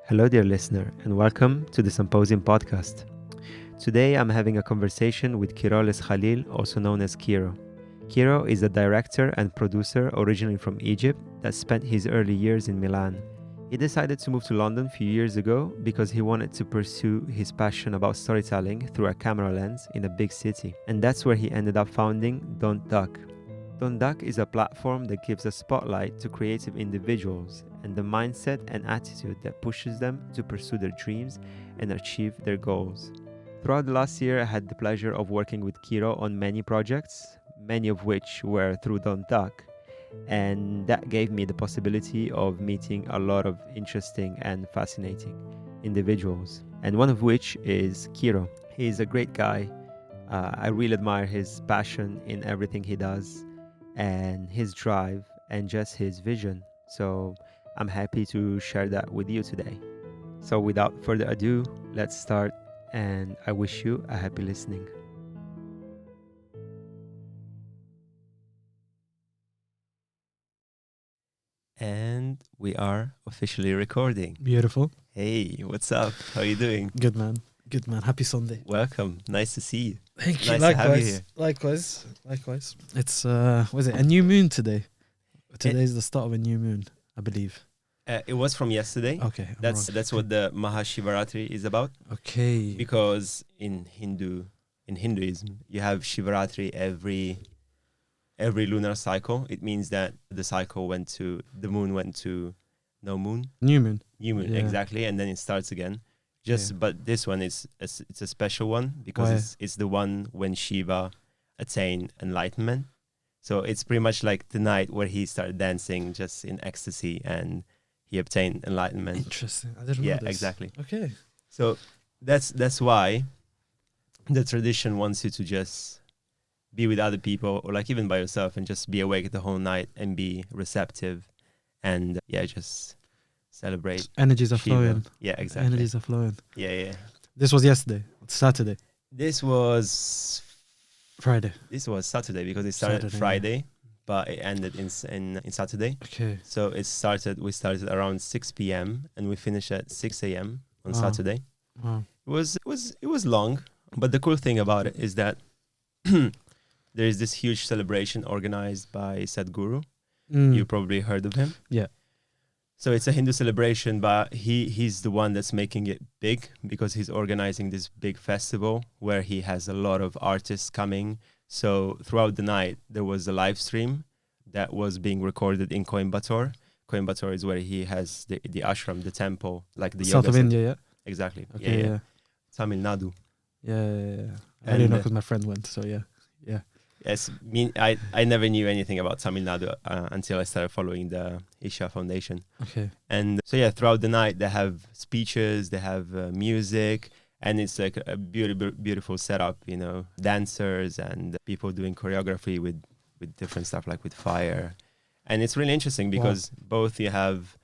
Hello, dear listener, and welcome to the Symposium podcast. Today I'm having a conversation with Chirolles Khalil, also known as Kiro. Kiro is a director and producer originally from Egypt that spent his early years in Milan. He decided to move to London a few years ago because he wanted to pursue his passion about storytelling through a camera lens in a big city, and that's where he ended up founding Don't Duck. Don't Duck is a platform that gives a spotlight to creative individuals and the mindset and attitude that pushes them to pursue their dreams and achieve their goals. Throughout the last year, I had the pleasure of working with Kiro on many projects, many of which were through Don't Duck, and that gave me the possibility of meeting a lot of interesting and fascinating individuals, and one of which is Kiro. He is a great guy. I really admire his passion in everything he does, and his drive and just his vision. So I'm happy to share that with you today. So without further ado, let's start, and I wish you a happy listening. And we are officially recording. Beautiful. Hey, what's up? How are you doing? Good man. Good man. Happy Sunday. Welcome. Nice to see you. Thank you. Nice to have you here. Likewise. It's what is it? A new moon today. Today is the start of a new moon, I believe. It was from yesterday. Okay. That's what the Mahashivaratri is about. Okay. Because in Hinduism, you have Shivaratri every lunar cycle. It means that the moon went to no moon. New moon. Yeah. Exactly, and then it starts again. But this one it's a special one because it's the one when Shiva attained enlightenment. So it's pretty much like the night where he started dancing just in ecstasy and he obtained enlightenment. Interesting. I didn't know this. Yeah, exactly. Okay. So that's why the tradition wants you to just be with other people or like even by yourself and just be awake the whole night and be receptive and just celebrate. Energies are Shiva. flowing. Yeah, exactly. Energies are flowing. Yeah. This was yesterday. Saturday. This was Friday. This was Saturday because it started Saturday, Friday, but it ended in Saturday. Okay. So we started around 6 p.m. and we finished at 6 a.m. on Saturday. Wow. It was long, but the cool thing about it is that there is this huge celebration organized by Sadhguru. You probably heard of him. Yeah. So it's a Hindu celebration, but he's the one that's making it big because he's organizing this big festival where he has a lot of artists coming. So throughout the night, there was a live stream that was being recorded in Coimbatore. Coimbatore is where he has the ashram, the temple, like the South yoga of India, yeah? Exactly. Okay, yeah. Tamil Nadu. Yeah. I didn't know because my friend went, so yeah. Yes, I never knew anything about Tamil Nadu until I started following the Isha Foundation. Okay. And so throughout the night they have speeches, they have music, and it's like a beautiful setup. Dancers and people doing choreography with different stuff like with fire, and it's really interesting because both you have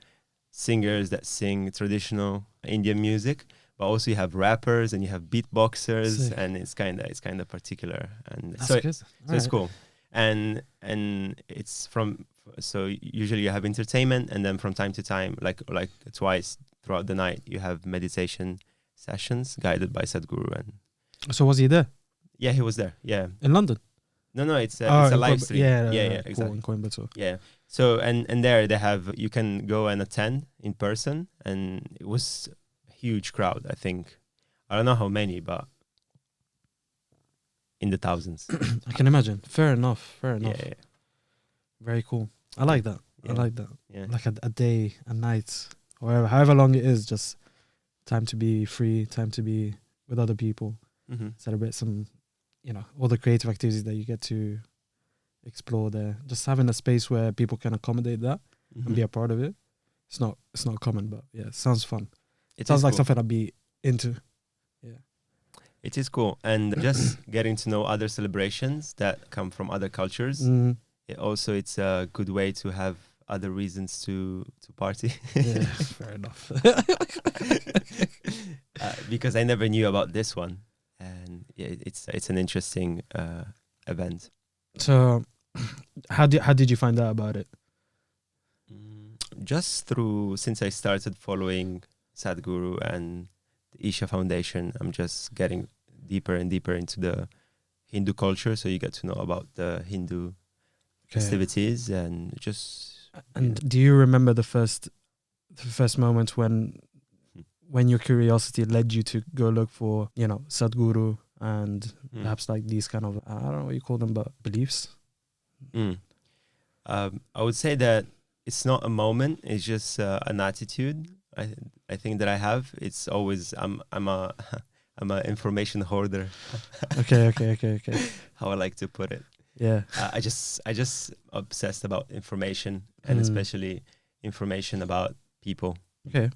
singers that sing traditional Indian music, but also you have rappers and you have beatboxers. Sick. And it's kind of particular, and That's so good. it's cool. And it's so usually you have entertainment, and then from time to time, like twice throughout the night, you have meditation sessions guided by Sadhguru. And So was he there? yeah, he was there. Yeah, In London? no, it's a live stream. Yeah, exactly. Cool, in Coimbatore. Yeah. So and there you can go and attend in person, and it was huge crowd. I think I don't know how many, but in the thousands. I can imagine. Fair enough. Yeah. Very cool. I like that. Yeah. Yeah. Like a day, a night, or however long it is, just time to be free, time to be with other people, celebrate some, all the creative activities that you get to explore there. Just having a space where people can accommodate that and be a part of it. It's not common, but yeah, it sounds fun. It sounds like cool. something I'd be into. Yeah. It is cool. And just getting to know other celebrations that come from other cultures. It's a good way to have other reasons to party. Yeah, fair enough. Because I never knew about this one. And it's an interesting event. So how did you find out about it? Just since I started following Sadhguru and the Isha Foundation, I'm just getting deeper and deeper into the Hindu culture. So you get to know about the Hindu festivities and just. And do you remember the first moment when your curiosity led you to go look for, Sadhguru and perhaps like these kind of, I don't know what you call them, but beliefs? I would say that it's not a moment, it's just an attitude I think that I have. It's always, I'm an information hoarder. Okay. How I like to put it. Yeah. I just obsessed about information, and especially information about people. Okay.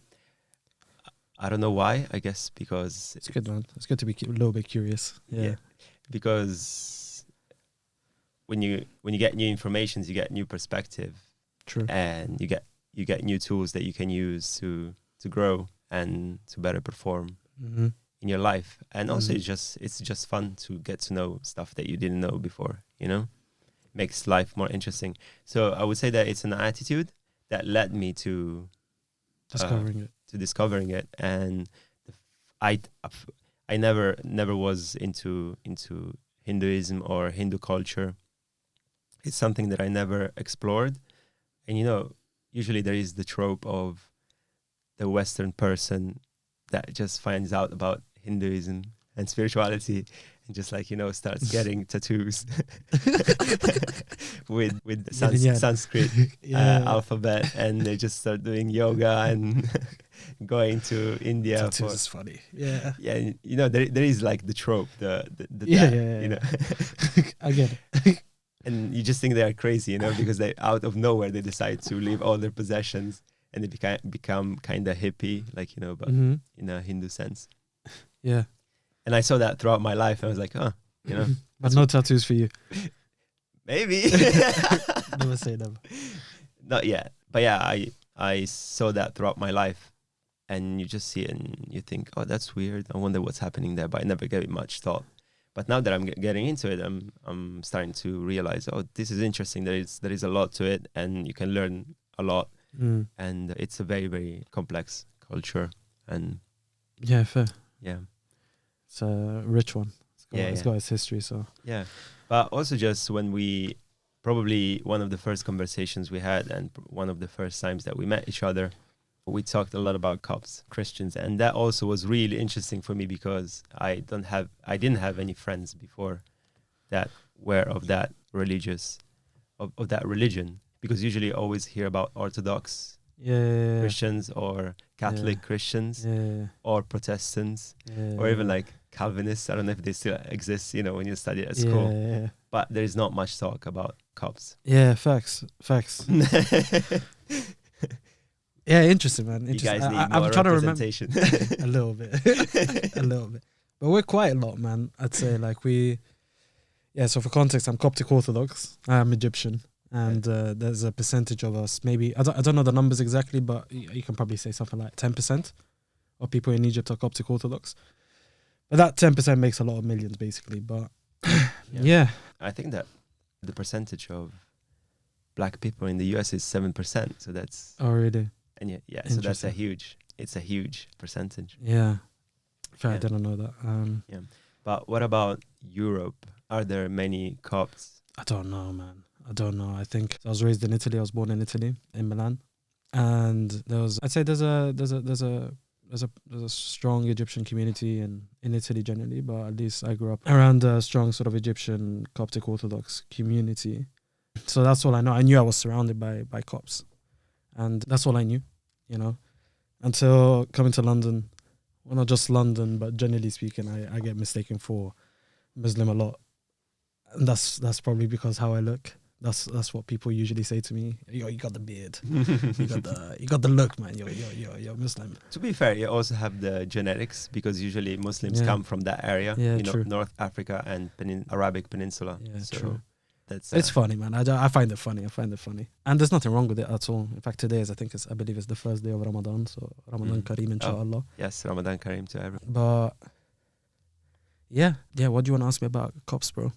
I don't know why. I guess because it's good, man. It's good to be a little bit curious. Yeah. Because when you get new information, you get new perspective. True. And you get new tools that you can use to grow and to better perform in your life. And also it's just fun to get to know stuff that you didn't know before, makes life more interesting. So I would say that it's an attitude that led me to discovering it. And I never was into Hinduism or Hindu culture. It's something that I never explored. And usually there is the trope of the Western person that just finds out about Hinduism and spirituality and just starts getting tattoos with Sanskrit alphabet, and they just start doing yoga and going to India. Tattoos is funny. Yeah. Yeah, there is like the trope, the I get it. And you just think they are crazy, because they out of nowhere they decide to leave all their possessions and they become kind of hippie, but in a Hindu sense. Yeah. And I saw that throughout my life. I was like, but no tattoos for you. Maybe. Never say never. Not yet. But yeah, I saw that throughout my life, and you just see it and you think, oh, that's weird. I wonder what's happening there. But I never gave it much thought. But now that I'm getting into it, I'm starting to realize, oh, this is interesting. There is a lot to it, and you can learn a lot. And it's a very, very complex culture. And yeah, fair. Yeah, it's a rich one. It's got its history. So yeah, but also just when we probably one of the first conversations we had, and one of the first times that we met each other, we talked a lot about Copts, Christians, and that also was really interesting for me because I didn't have any friends before that were of that of that religion, because usually you always hear about Orthodox Christians or Catholic Christians or Protestants or even like Calvinists. I don't know if they still exist, when you study at school. But there is not much talk about Copts. Yeah, facts. Yeah, interesting, man. Interesting. You guys need more representation. A little bit. But we're quite a lot, man. I'd say so for context, I'm Coptic Orthodox. I'm Egyptian. And there's a percentage of us, maybe, I don't know the numbers exactly, but you can probably say something like 10% of people in Egypt are Coptic Orthodox. But that 10% makes a lot of millions, basically. But yeah. I think that the percentage of black people in the US is 7%. So that's... Oh, really? And so that's a huge percentage. Yeah. Fair, I didn't know that. But what about Europe? Are there many Copts? I don't know, man. I think I was raised in Italy. I was born in Italy, in Milan, and there's a strong Egyptian community in Italy generally, but at least I grew up around a strong sort of Egyptian Coptic Orthodox community. So that's all I know. I knew I was surrounded by Copts, and that's all I knew, until coming to London. Well, not just London, but generally speaking, I get mistaken for Muslim a lot, and that's probably because how I look. That's what people usually say to me. Yo, you got the beard. you got the look, man. You're Muslim. To be fair, you also have the genetics, because usually Muslims come from that area, North Africa and Arabic Peninsula. Yeah, so true. That's it's funny, man. I find it funny. And there's nothing wrong with it at all. In fact, today is, I believe it's the first day of Ramadan. So Ramadan Kareem, inshallah. Yes, Ramadan Kareem to everyone. But yeah. What do you want to ask me about Copts, bro?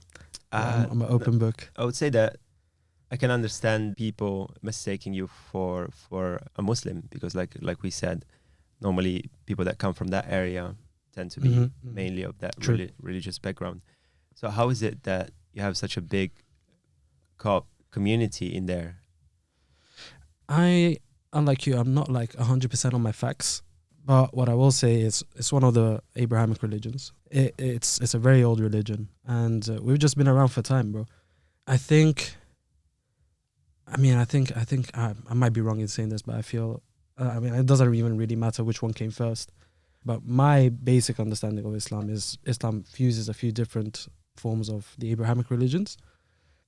I'm an open book. I would say that I can understand people mistaking you for a Muslim, because like we said, normally people that come from that area tend to be mainly of that religious background. So how is it that you have such a big community in there? Unlike you, I'm not like 100% on my facts, but what I will say is it's one of the Abrahamic religions. It's a very old religion, and we've just been around for time, bro. I think I might be wrong in saying this, but I feel it doesn't even really matter which one came first. But my basic understanding of Islam is Islam fuses a few different forms of the Abrahamic religions,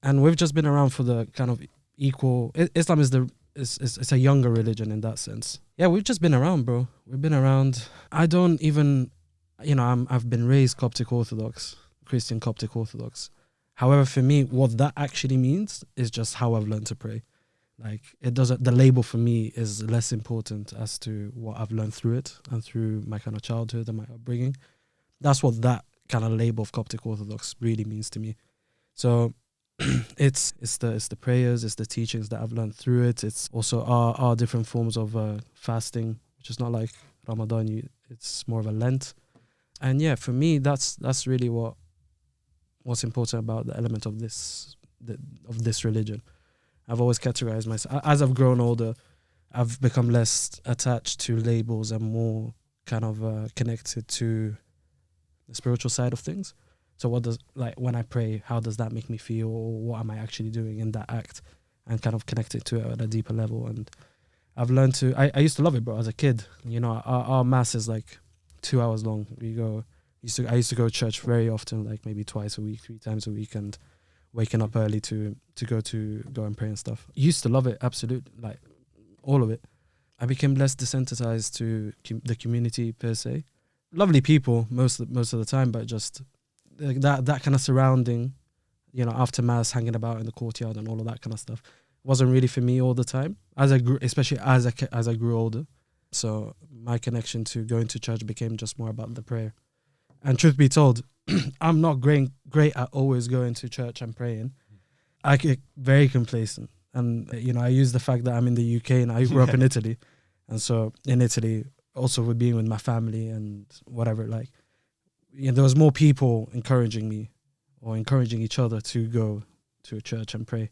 and we've just been around for the kind of equal. Islam is it's a younger religion in that sense. Yeah, we've just been around, bro. We've been around. I don't even, I've been raised Coptic Orthodox, Christian Coptic Orthodox. However, for me, what that actually means is just how I've learned to pray. Like, the label for me is less important as to what I've learned through it and through my kind of childhood and my upbringing. That's what that kind of label of Coptic Orthodox really means to me. So it's the prayers, it's the teachings that I've learned through it. It's also our different forms of fasting, which is not like Ramadan. It's more of a Lent. And yeah, for me, that's really what's important about the element of this religion. I've always categorized myself. As I've grown older, I've become less attached to labels and more kind of connected to the spiritual side of things. So when I pray, how does that make me feel, or what am I actually doing in that act, and kind of connect it to it at a deeper level. And I've learned to, I used to love it, bro, as a kid. Our mass is like 2 hours long. I used to go to church very often, like maybe twice a week, 3 times a week, and waking up early to go and pray and stuff. Used to love it, absolutely, like all of it. I became less desensitized to the community per se. Lovely people most of the time, but just that kind of surrounding, after mass, hanging about in the courtyard and all of that kind of stuff wasn't really for me all the time. As I grew, especially as I grew older, so my connection to going to church became just more about the prayer. And truth be told, I'm not great at always going to church and praying. I get very complacent. And, I use the fact that I'm in the UK and I grew up in Italy. And so in Italy, also with being with my family and whatever, like, there was more people encouraging me or encouraging each other to go to a church and pray.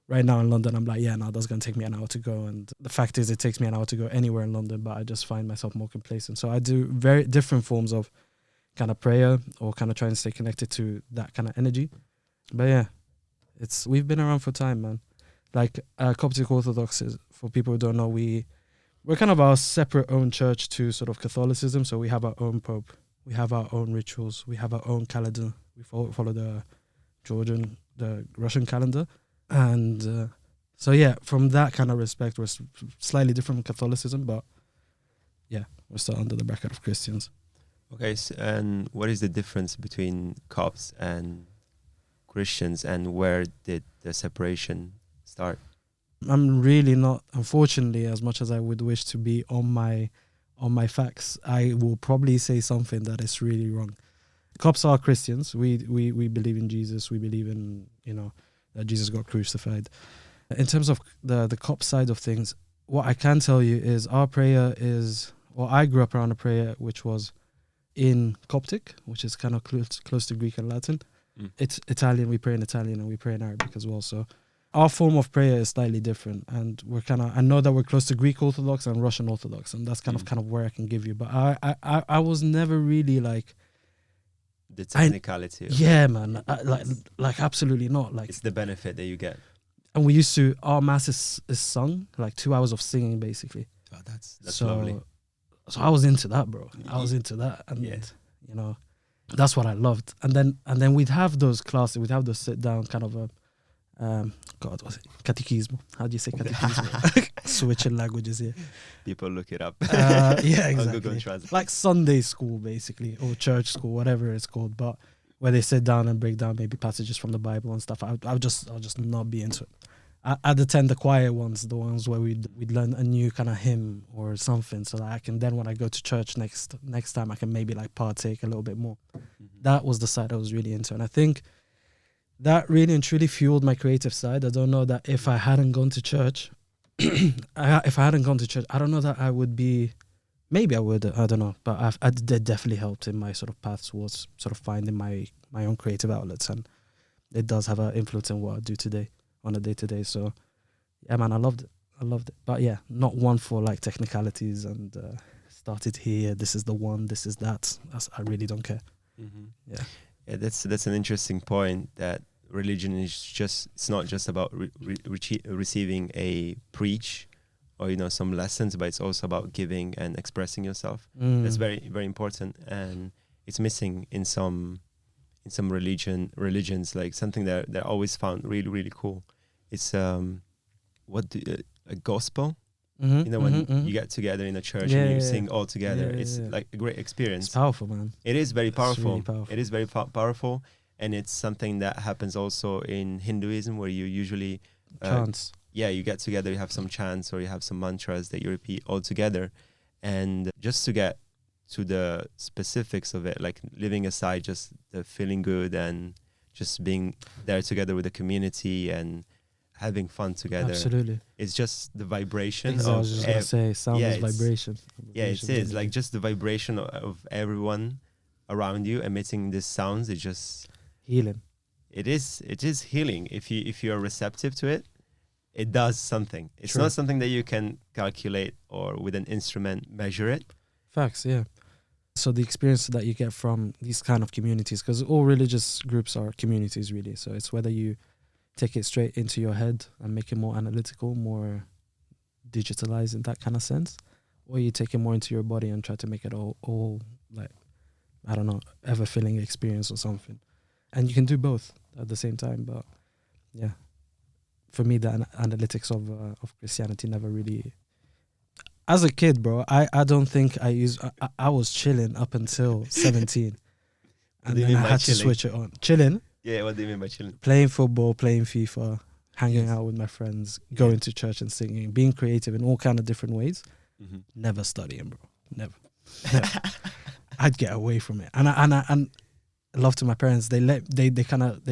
Right now in London, I'm like, that's going to take me an hour to go. And the fact is, it takes me an hour to go anywhere in London, but I just find myself more complacent. So I do very different forms of kind of prayer or kind of trying to stay connected to that kind of energy. But yeah, we've been around for time, man. Like Coptic Orthodox is, for people who don't know, we're kind of our separate own church to sort of Catholicism. So we have our own Pope, we have our own rituals, we have our own calendar. We follow the Russian calendar. And so yeah, from that kind of respect, we're slightly different from Catholicism, but yeah, we're still under the bracket of Christians. Okay, so, and what is the difference between Copts and Christians, and where did the separation start? I'm really not, unfortunately, as much as I would wish to be on my facts, I will probably say something that is really wrong. Copts are Christians. We believe in Jesus. We believe in, that Jesus got crucified. In terms of the Copt side of things, what I can tell you is our prayer is, I grew up around a prayer which was in Coptic, which is kind of close to Greek and Latin. It's Italian. We pray in Italian and we pray in Arabic as well. So our form of prayer is slightly different, and I know that we're close to Greek Orthodox and Russian Orthodox, and that's kind of where I can give you. But I was never really like the technicality. Yeah, man. Like absolutely not. Like, it's the benefit that you get. And we used to, our mass is sung, like 2 hours of singing basically. Oh, that's lovely. So I was into that, bro. I was into that, and that's what I loved. And then we'd have those classes, we'd have those sit down kind of what's it? Catechismo. How do you say catechismo? Switching languages here. People look it up. Yeah, exactly. Like Sunday school, basically, or church school, whatever it's called. But where they sit down and break down maybe passages from the Bible and stuff. I'll just not be into it. I'd attend the quiet ones, the ones where we'd learn a new kind of hymn or something, so that I can then, when I go to church next time, I can maybe like partake a little bit more. That was the side I was really into, and I think that really and truly fueled my creative side. I don't know that if I hadn't gone to church, I don't know that I would be maybe I would. I don't know, but it definitely helped in my sort of path towards sort of finding my own creative outlets, and it does have an influence in what I do today on a day to day. So yeah, man, I loved it. But yeah, not one for like technicalities and started here. This is the one. This is that. I really don't care. Mm-hmm. Yeah. Yeah, that's an interesting point, that religion is just, it's not just about receiving a preach or, you know, some lessons, but it's also about giving and expressing yourself. That's very, very important, and it's missing in some religions, like something that I always found really, really cool. It's a gospel. You know, when you get together in a church and you sing all together, it's like a great experience. It's powerful, man. It is very powerful. Really powerful. It is very powerful, and it's something that happens also in Hinduism, where you usually chants. Yeah, you get together, you have some chants or you have some mantras that you repeat all together, and just to get to the specifics of it, like leaving aside just the feeling good and just being there together with the community and having fun together. Absolutely. It's just the vibration I was just gonna say, sound is vibration. Yeah, it is. Like just the vibration of everyone around you emitting these sounds. It's just healing. It is healing. If you are receptive to it, it does something. It's not something that you can calculate or with an instrument measure it. Facts, yeah. So the experience that you get from these kind of communities, because all religious groups are communities really. So it's whether you take it straight into your head and make it more analytical, more digitalized in that kind of sense, or you take it more into your body and try to make it all like, I don't know, ever feeling experience or something. And you can do both at the same time. But yeah, for me, the analytics of Christianity never really. As a kid, bro, I don't think I was chilling up until 17, and then I had to switch it on. Chilling. Yeah, what do you mean by chilling? Playing football, playing FIFA, hanging out with my friends, going to church and singing, being creative in all kind of different ways. Mm-hmm. Never studying, bro. Never. I'd get away from it, and love to my parents. They kind of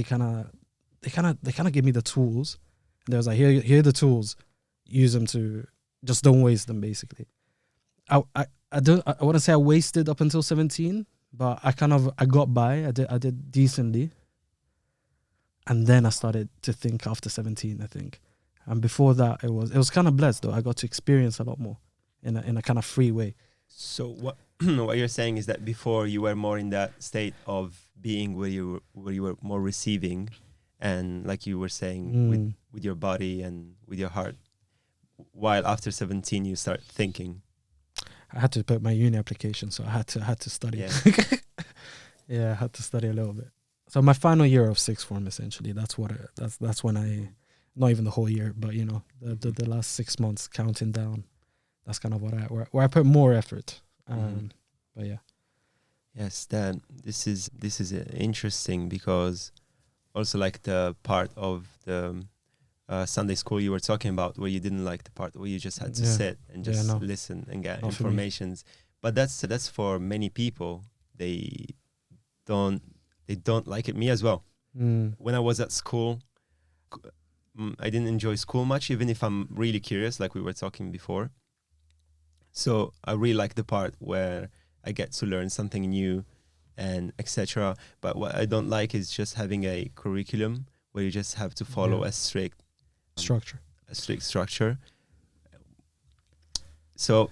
give me the tools, and they was like, here are the tools, use them to just don't waste them. Basically, I want to say I wasted up until 17, but I got by. I did decently. And then I started to think after 17, I think. And before that, it was kind of blessed, though. I got to experience a lot more in a kind of free way. So what you're saying is that before you were more in that state of being where you were more receiving, and like you were saying, with your body and with your heart, while after 17 you start thinking. I had to put my uni application, so I had to study. Yeah. Yeah, I had to study a little bit. So my final year of sixth form, essentially, that's when I, not even the whole year, but you know, the last 6 months counting down. That's kind of where I put more effort. But yeah. Yes, this is interesting, because also like the part of the Sunday school you were talking about, where you didn't like the part where you just had to sit and just listen and get informations. But that's for many people. They don't like it. Me as well. When I was at school, I didn't enjoy school much, even if I'm really curious, like we were talking before. So I really like the part where I get to learn something new and etc. But what I don't like is just having a curriculum where you just have to follow a strict structure. So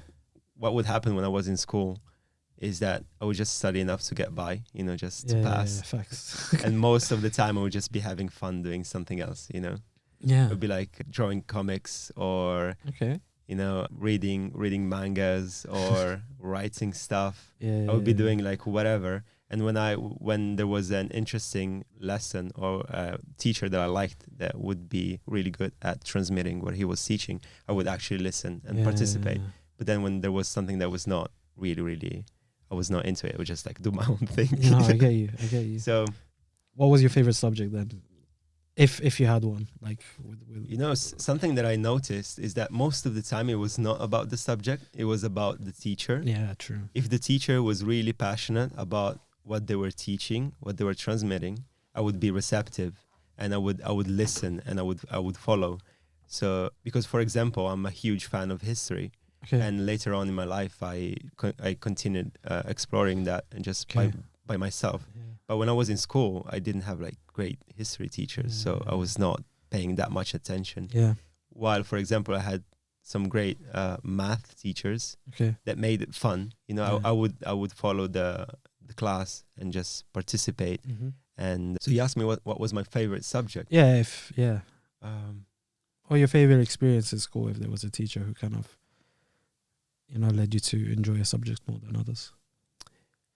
what would happen when I was in school is that I would just study enough to get by, you know, just to pass. Yeah, facts. And most of the time I would just be having fun doing something else, you know. Yeah. It would be like drawing comics or, you know, reading mangas or writing stuff. I would be doing like whatever. And when there was an interesting lesson or a teacher that I liked that would be really good at transmitting what he was teaching, I would actually listen and participate. But then when there was something that was not really, I was not into it. I would just like do my own thing. No, I get you. So, what was your favorite subject then? If you had one, like with you know, something that I noticed is that most of the time it was not about the subject. It was about the teacher. Yeah, true. If the teacher was really passionate about what they were teaching, what they were transmitting, I would be receptive and I would listen and I would follow. So, because for example, I'm a huge fan of history. Okay. And later on in my life, I continued exploring that and just by myself. Yeah. But when I was in school, I didn't have like great history teachers, so I was not paying that much attention. Yeah. While, for example, I had some great math teachers Okay. that made it fun. You know, Yeah. I would follow the class and just participate. Mm-hmm. And so you asked me what was my favorite subject. Yeah. Or your favorite experience in school, if there was a teacher who kind of, led you to enjoy a subject more than others.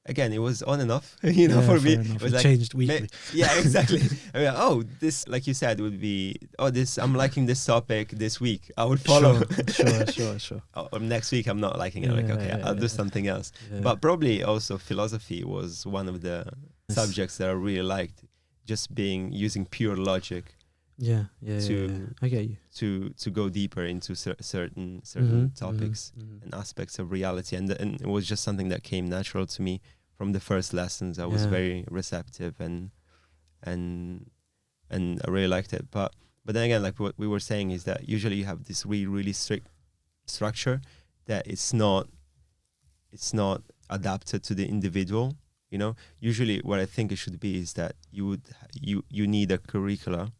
Again, it was on and off, for me. It was like, changed weekly. Yeah, exactly. I mean, this, like you said, would be, I'm liking this topic this week. I would follow. Sure. Next week, I'm not liking it. I'll do something else. Yeah. But probably also philosophy was one of the subjects that I really liked, just using pure logic. Yeah. I get you. To go deeper into certain topics and aspects of reality, and it was just something that came natural to me from the first lessons. I was very receptive and I really liked it. But then again, like what we were saying is that usually you have this really strict structure that it's not adapted to the individual. Usually what I think it should be is that you need a curriculum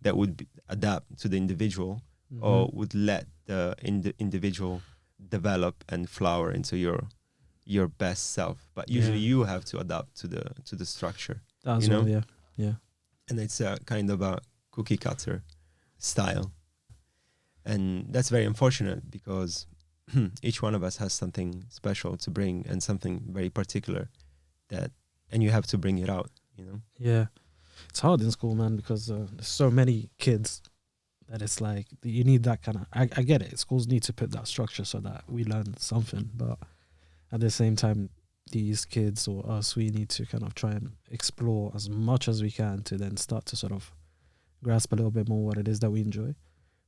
that would adapt to the individual, or would let the individual develop and flower into your best self. But usually you have to adapt to the structure. That's all, yeah. And it's a kind of a cookie cutter style, and that's very unfortunate because each one of us has something special to bring and something very particular and you have to bring it out. Yeah. It's hard in school, man, because there's so many kids that it's like you need that kind of. I get it. Schools need to put that structure so that we learn something, but at the same time, these kids or us, we need to kind of try and explore as much as we can to then start to sort of grasp a little bit more what it is that we enjoy.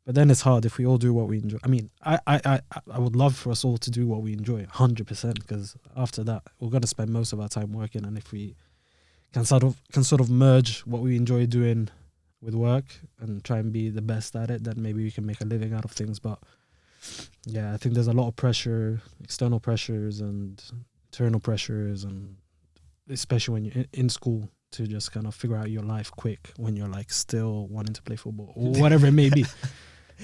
But then it's hard if we all do what we enjoy. I mean, I would love for us all to do what we enjoy, 100%, because after that, we're going to spend most of our time working, and if we can sort of merge what we enjoy doing with work and try and be the best at it, then maybe we can make a living out of things. But yeah, I think there's a lot of pressure, external pressures and internal pressures, and especially when you're in school, to just kind of figure out your life quick when you're like still wanting to play football or whatever it may be.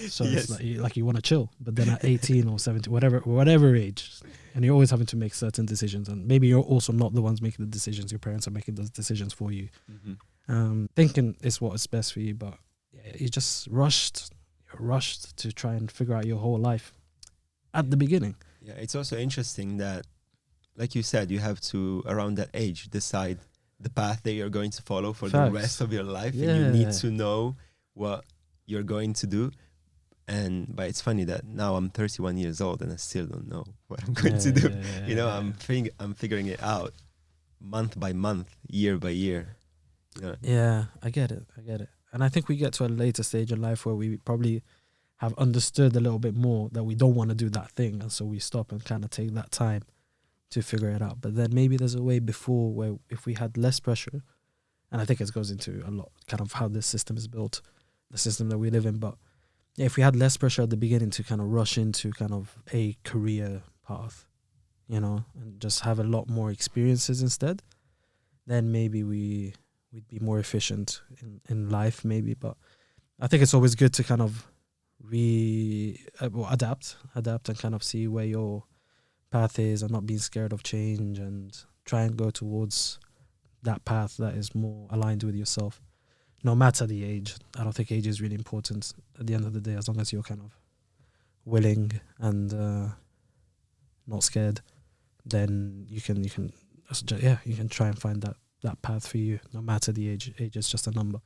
So Yes. It's like you want to chill, but then at 18 or 17, whatever age, and you're always having to make certain decisions, and maybe you're also not the ones making the decisions. Your parents are making those decisions for you, thinking it's what is best for you, but you just rushed to try and figure out your whole life at the beginning. Yeah, it's also interesting that, like you said, you have to, around that age, decide the path that you're going to follow for the rest of your life, and you need to know what you're going to do. But it's funny that now I'm 31 years old and I still don't know what I'm going to do. I'm figuring it out month by month, year by year. Yeah, I get it. And I think we get to a later stage in life where we probably have understood a little bit more that we don't want to do that thing, and so we stop and kind of take that time to figure it out. But then maybe there's a way before where if we had less pressure, and I think it goes into a lot kind of how this system is built, the system that we live in, but yeah, if we had less pressure at the beginning to kind of rush into kind of a career path, and just have a lot more experiences instead, then maybe we'd be more efficient in life, maybe. But I think it's always good to kind of adapt and kind of see where your path is and not being scared of change, and try and go towards that path that is more aligned with yourself. No matter the age, I don't think age is really important at the end of the day, as long as you're kind of willing and not scared, then you can try and find that path for you, no matter the age. Age is just a number.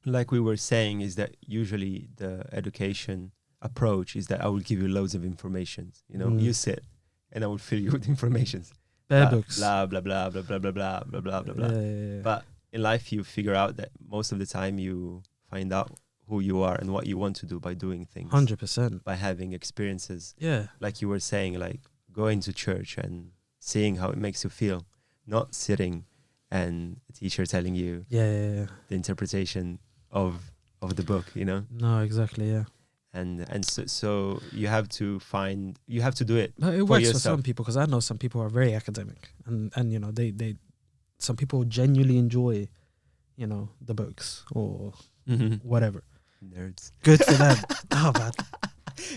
Like we were saying, is that usually the education approach is that I will give you loads of information. You sit and I will fill you with information. Books. Blah, blah, blah, blah, blah, blah, blah, blah, blah, blah, blah. Yeah. But in life, you figure out that most of the time you find out who you are and what you want to do by doing things. 100%. By having experiences. Yeah. Like you were saying, like going to church and seeing how it makes you feel. Not sitting and a teacher telling you the the interpretation of the book, No, exactly, yeah. and so you have to do it. But it for works yourself. for some people, because I know some people who are very academic, and you know they some people genuinely enjoy, you know, the books or whatever. Nerds. Good for them. Oh man,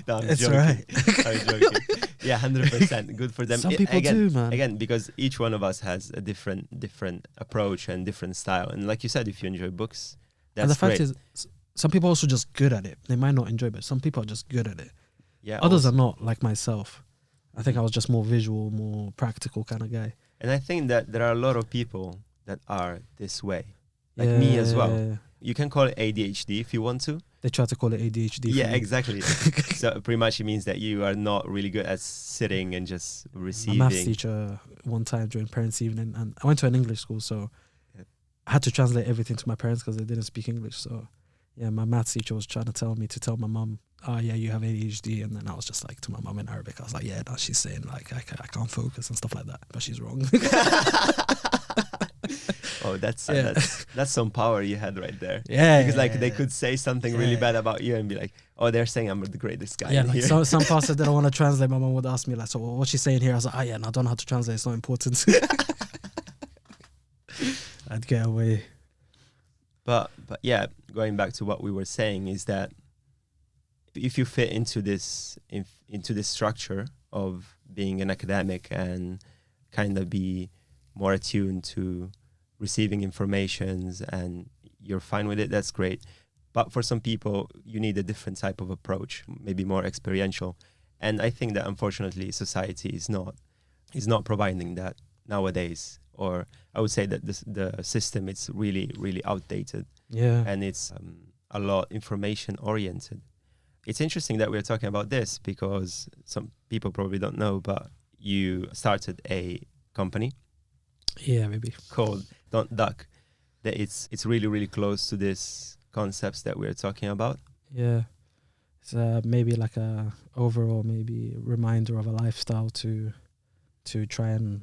No, I'm it's joking. alright. I'm joking. Yeah, 100%. Good for them. Some people do, man. Again, because each one of us has a different approach and different style. And like you said, if you enjoy books, that's And the fact great. is, some people are also just good at it. They might not enjoy it, but some people are just good at it. Yeah. Others also, are not, like myself. I think I was just more visual, more practical kind of guy. and I think that there are a lot of people that are this way, like me as well. Yeah. You can call it ADHD if you want to. They try to call it ADHD. Yeah, for me. exactly. So pretty much it means that you are not really good at sitting and just receiving. My maths teacher one time during parents' evening, and I went to an English school, so Yeah. I had to translate everything to my parents because they didn't speak English. So yeah, my maths teacher was trying to tell my mum, oh yeah, you have ADHD, and then I was just like to my mum in Arabic, I was like, yeah, no, she's saying like I can't focus and stuff like that, but she's wrong. Oh, that's Yeah. that's some power you had right there. Yeah, Because like they could say something really Yeah. bad about you and be like, oh, they're saying I'm the greatest guy Yeah, in like here. some parts that I don't want to translate, my mum would ask me like, so what's she saying here? I was like, oh yeah, no, I don't know how to translate, it's not important. I'd get away. But yeah, going back to what we were saying is that if you fit into this structure of being an academic and kind of be more attuned to receiving informations and you're fine with it, that's great. But for some people, you need a different type of approach, maybe more experiential. And I think that unfortunately society is not providing that nowadays. Or I would say that the system is really, really outdated. Yeah. And it's a lot information oriented. It's interesting that we're talking about this because some people probably don't know, but you started a company Yeah, maybe. called Don't Duck. That it's really, really close to these concepts that we're talking about. Yeah. It's maybe like a overall maybe reminder of a lifestyle to try and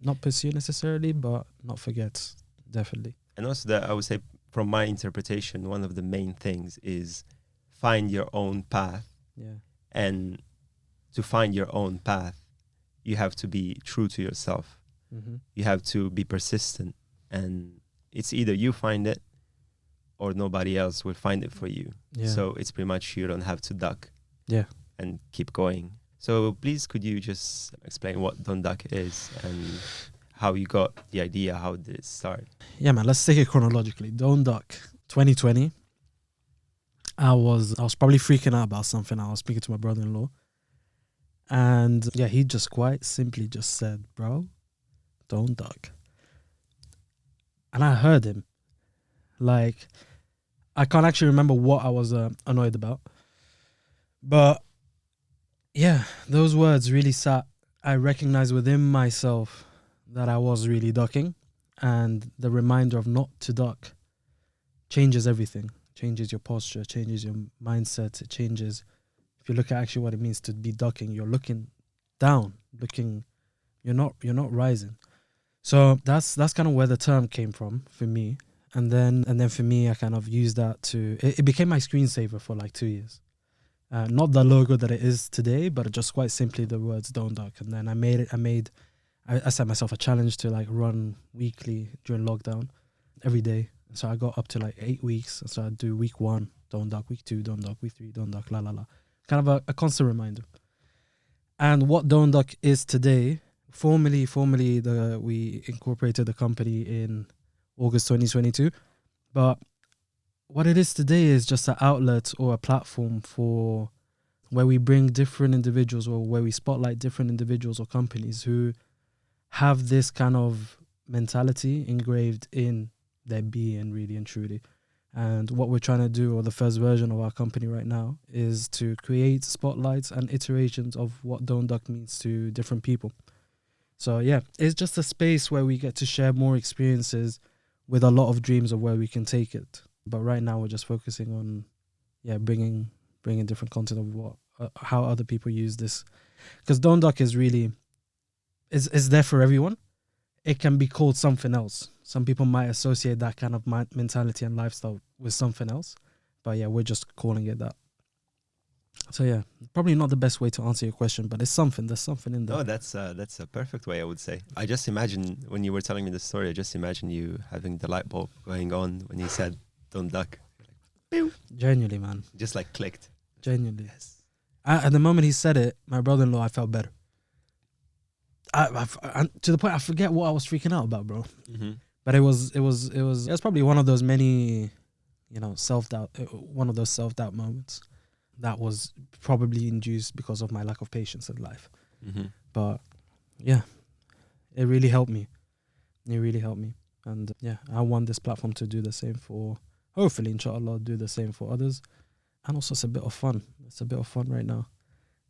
not pursue necessarily, but not forget, definitely. And also that I would say from my interpretation, one of the main things is find your own path. Yeah. And to find your own path, you have to be true to yourself. Mm-hmm. You have to be persistent. And it's either you find it or nobody else will find it for you. Yeah. So it's pretty much you don't have to duck. Yeah. And keep going. So please could you just explain what Don't Duck is and how you got the idea, how did it start? Yeah, man, let's take it chronologically. Don't Duck, 2020. I was probably freaking out about something. I was speaking to my brother-in-law. And yeah, he just quite simply just said, bro, don't duck. And I heard him. Like, I can't actually remember what I was annoyed about. But yeah, those words really sat. I recognized within myself that I was really ducking. And the reminder of not to duck changes everything. Changes your posture, changes your mindset. It changes. If you look at actually what it means to be ducking, you're looking down, you're not rising. So that's kind of where the term came from for me. And then for me, I kind of used that it became my screensaver for like 2 years. Not the logo that it is today, but just quite simply the words "Don't Duck." And then I set myself a challenge to like run weekly during lockdown every day. So I got up to like 8 weeks. So I'd do week 1, don't duck, week 2, don't duck, week 3, don't duck, la la la. Kind of a constant reminder. And what Don't Duck is today, formally we incorporated the company in August 2022. But what it is today is just an outlet or a platform for where we bring different individuals or where we spotlight different individuals or companies who have this kind of mentality engraved in their being, really and truly. And what we're trying to do, or the first version of our company right now, is to create spotlights and iterations of what Don't Duck means to different people. So yeah, it's just a space where we get to share more experiences with a lot of dreams of where we can take it. But right now we're just focusing on, bringing different content of what, how other people use this. Because Don't Duck is really, is there for everyone. It can be called something else. Some people might associate that kind of mentality and lifestyle with something else. But yeah, we're just calling it that. So yeah, probably not the best way to answer your question, but it's something. There's something in there. No, that's a perfect way, I would say. I just imagine when you were telling me the story, I just imagine you having the light bulb going on when he said, "Don't duck." Pew. Genuinely, man. Just like clicked. Genuinely. Yes. At the moment he said it, my brother-in-law, I felt better. I to the point I forget what I was freaking out about, bro. Mm-hmm. But it was probably one of those many, self-doubt, one of those self-doubt moments that was probably induced because of my lack of patience in life. Mm-hmm. But yeah, it really helped me. And I want this platform to do the same for, hopefully, inshallah, do the same for others. And also it's a bit of fun. It's a bit of fun right now.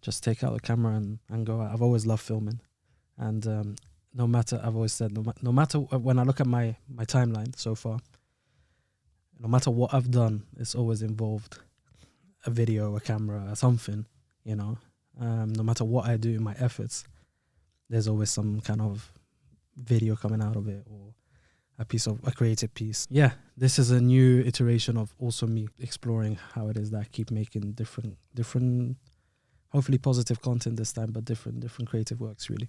Just take out the camera and go out. I've always loved filming. And no matter, I've always said, no matter when I look at my timeline so far, no matter what I've done, it's always involved a video, a camera, something, No matter what I do in my efforts, there's always some kind of video coming out of it or a creative piece. Yeah, this is a new iteration of also me exploring how it is that I keep making different, hopefully positive content this time, but different creative works, really.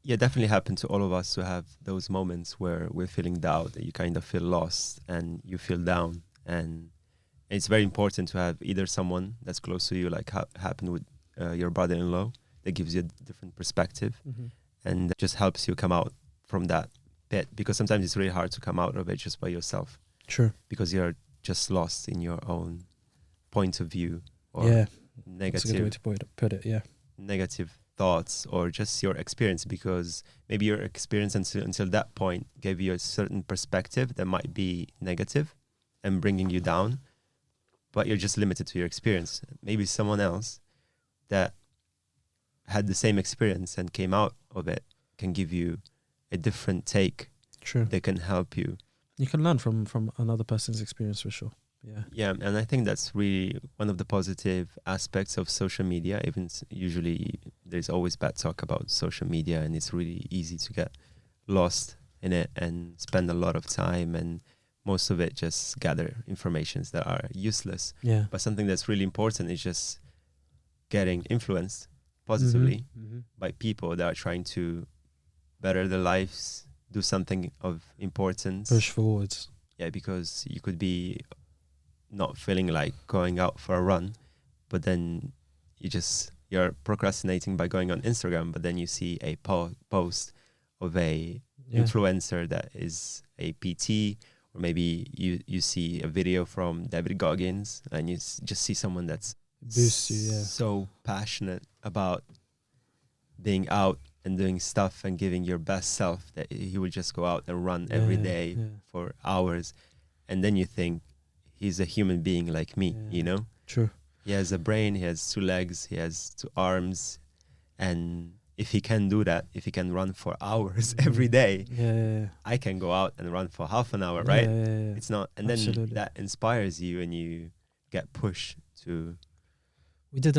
Yeah, definitely happened to all of us to have those moments where we're feeling doubt, that you kind of feel lost and you feel down. And it's very important to have either someone that's close to you, like happened with your brother-in-law, that gives you a different perspective and just helps you come out from that pit. Because sometimes it's really hard to come out of it just by yourself. Sure. Because you're just lost in your own point of view or That's a good way to put it, yeah. Negative thoughts or just your experience, because maybe your experience until that point gave you a certain perspective that might be negative and bringing you down, but you're just limited to your experience. Maybe someone else that had the same experience and came out of it can give you a different take. Sure. That can help you. You can learn from another person's experience for sure. Yeah, and I think that's really one of the positive aspects of social media. Even usually there's always bad talk about social media, and it's really easy to get lost in it and spend a lot of time, and most of it just gather informations that are useless. Yeah. But something that's really important is just getting influenced positively by people that are trying to better their lives, do something of importance. Push forwards. Yeah, because you could be not feeling like going out for a run, but then you're procrastinating by going on Instagram, but then you see a post of a influencer that is a PT, or maybe you see a video from David Goggins and you just see someone that's boosts you, so passionate about being out and doing stuff and giving your best self that he would just go out and run every day for hours, and then you think, he's a human being like me, True. He has a brain, he has 2 legs, he has 2 arms. And if he can do that, if he can run for hours every day, I can go out and run for half an hour, right? It's not, and Absolutely. then that inspires you and you get pushed to. We did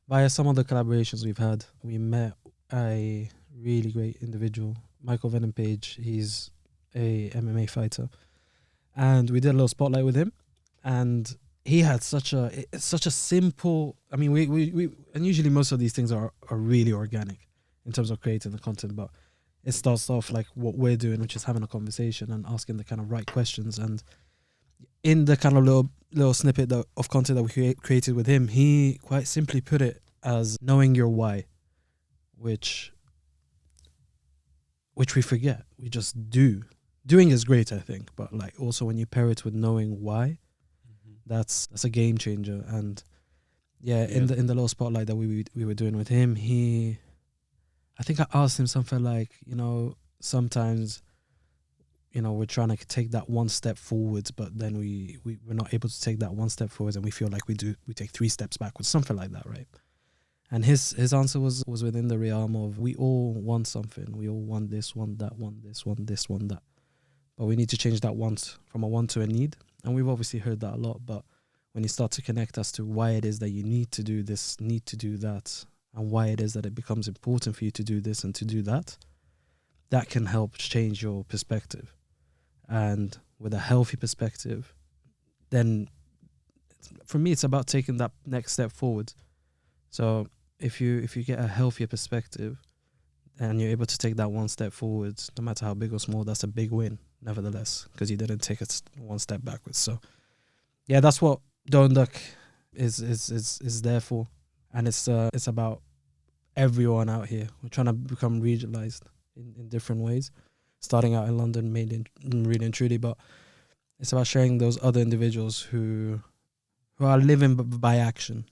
via some of the collaborations we've had, we met a really great individual, Michael Venom Page. He's a MMA fighter. And we did a little spotlight with him, and he had such a simple. I mean, we and usually most of these things are really organic in terms of creating the content, but it starts off like what we're doing, which is having a conversation and asking the kind of right questions. And in the kind of little snippet of content that we created with him, he quite simply put it as knowing your why, which we forget. We just do. Doing is great, I think, but like also when you pair it with knowing why, that's a game changer. And in the little spotlight that we were doing with him, I think I asked him something like, sometimes, we're trying to take that one step forwards, but then we're not able to take that one step forwards, and we feel like we take 3 steps backwards, something like that, right? And his answer was within the realm of, we all want something, we all want this, want that, want this, want this, want that. But we need to change that want from a want to a need. And we've obviously heard that a lot. But when you start to connect as to why it is that you need to do this, need to do that, and why it is that it becomes important for you to do this and to do that, that can help change your perspective. And with a healthy perspective, then for me, it's about taking that next step forward. So if you get a healthier perspective and you're able to take that one step forward, no matter how big or small, that's a big win, nevertheless, because you didn't take one step backwards. So yeah, that's what Don't Duck is there for. And it's about everyone out here. We're trying to become regionalized in different ways, starting out in London, mainly really and truly, but it's about sharing those other individuals who are living by action,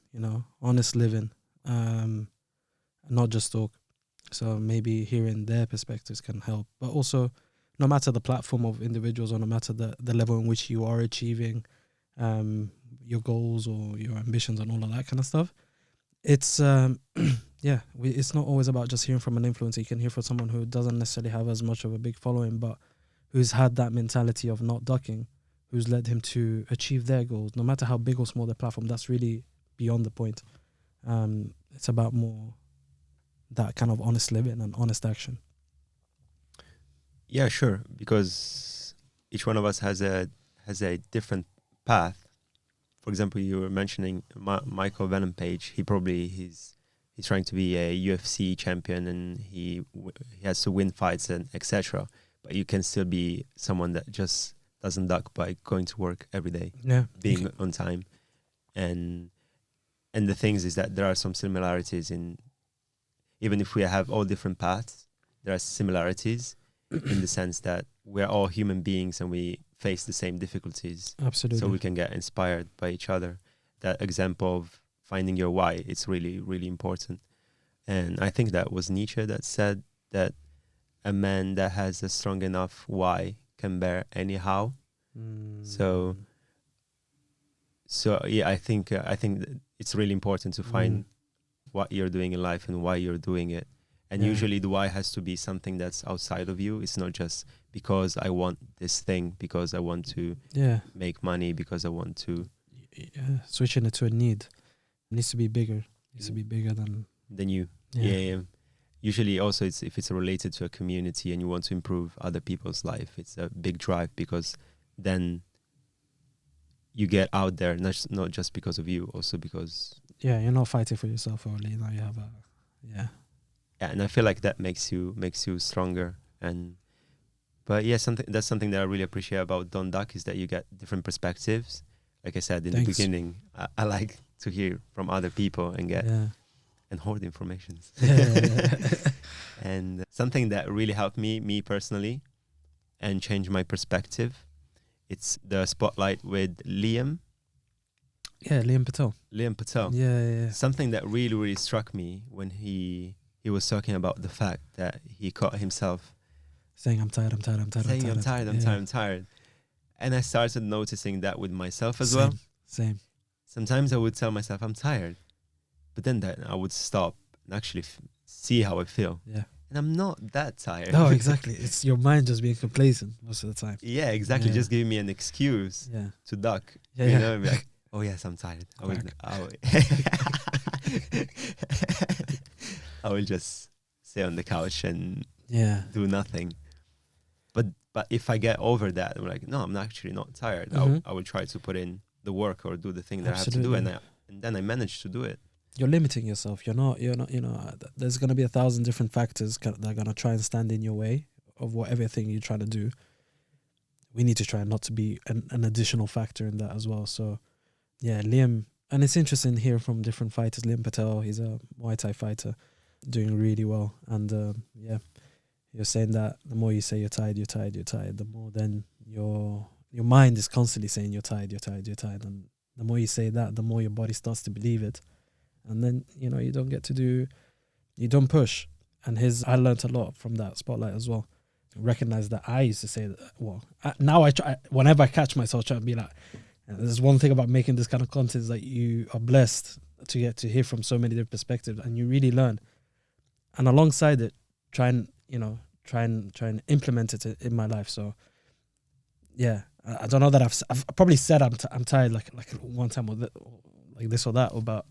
honest living, not just talk. So maybe hearing their perspectives can help. But also, no matter the platform of individuals or no matter the level in which you are achieving your goals or your ambitions and all of that kind of stuff, it's it's not always about just hearing from an influencer. You can hear from someone who doesn't necessarily have as much of a big following, but who's had that mentality of not ducking, who's led him to achieve their goals, no matter how big or small their platform. That's really beyond the point. It's about more that kind of honest living and honest action. Yeah, sure, because each one of us has a different path. For example, you were mentioning Michael Venom Page. He's trying to be a UFC champion and he has to win fights and etc. But you can still be someone that just doesn't duck by going to work every day, being on time, and the things is that there are some similarities in, even if we have all different paths, there are similarities in the sense that we're all human beings and we face the same difficulties. Absolutely. So we can get inspired by each other. That example of finding your why, it's really, really important. And I think that was Nietzsche that said that a man that has a strong enough why can bear any how. So yeah, I think that it's really important to find what you're doing in life and why you're doing it. And usually the why has to be something that's outside of you. It's not just because I want this thing, because I want to make money, because I want to... Switching it to a need. It needs to be bigger. It needs to be bigger than you. Yeah. Usually also if it's related to a community and you want to improve other people's life, it's a big drive, because then you get out there, not just because of you, also because... Yeah, you're not fighting for yourself only. Now you have a... Yeah, and I feel like that makes you stronger. But yeah, that's something that I really appreciate about Don't Duck, is that you get different perspectives. Like I said in the beginning, I like to hear from other people and get and hoard information. And something that really helped me personally and change my perspective, it's the Spotlight with Liam. Yeah, Liam Patel. Yeah. Something that really, really struck me when he was talking about the fact that he caught himself saying, I'm tired. And I started noticing that with myself as well. Same. Sometimes I would tell myself I'm tired, but then I would stop and actually see how I feel. Yeah. And I'm not that tired. No, exactly. It's your mind just being complacent most of the time. Yeah, exactly. Yeah. Just giving me an excuse to duck. Yeah, you know, be like, oh yes, I'm tired. I will just stay on the couch and do nothing. But if I get over that, I'm like, no, I'm actually not tired. I will try to put in the work or do the thing that I have to do, and then I manage to do it. You're limiting yourself. You're not. There's going to be 1,000 different factors that are going to try and stand in your way of everything you're trying to do. We need to try not to be an additional factor in that as well. So, yeah, Liam, and it's interesting to hear from different fighters. Liam Patel, he's a Muay Thai fighter, doing really well, and you're saying that the more you say you're tired, the more then your mind is constantly saying you're tired, and the more you say that, the more your body starts to believe it, and then you don't push. And I learned a lot from that Spotlight as well. Recognize that I used to say that. Now I try, whenever I catch myself trying to be like, there's one thing about making this kind of content is that you are blessed to get to hear from so many different perspectives, and you really learn. And alongside it, try and implement it in my life. So yeah, I don't know that I've probably said I'm tired like one time or like this or that, but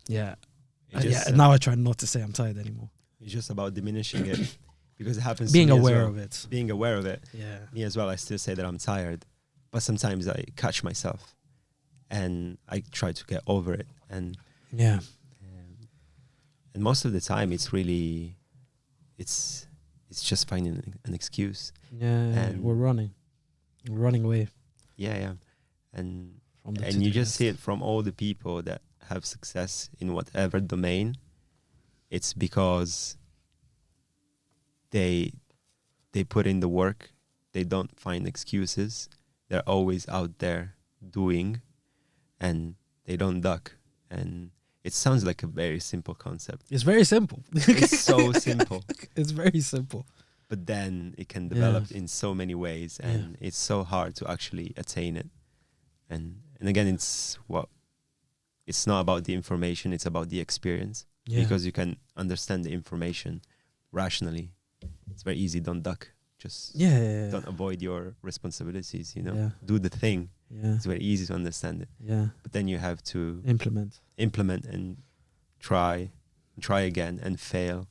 now I try not to say I'm tired anymore. It's just about diminishing it, because it happens. Being to me aware as well. of it. Being aware of it. Yeah. Me as well. I still say that I'm tired, but sometimes I catch myself, and I try to get over it. And Yeah. and most of the time, it's really, it's just finding an excuse. Yeah. And We're running away yeah, and from the and you to-do just see it list. from all the people that have success in whatever domain. It's because they put in the work. They don't find excuses. They're always out there doing, and they don't duck. And it sounds like a very simple concept. It's very simple. It's so simple, It's very simple. but then it can develop in so many ways, and it's so hard to actually attain it. And again, it's not about the information, it's about the experience. Because you can understand the information rationally. It's very easy. Don't duck. Just don't avoid your responsibilities, do the thing. It's very easy to understand it. But then you have to implement and try again, and fail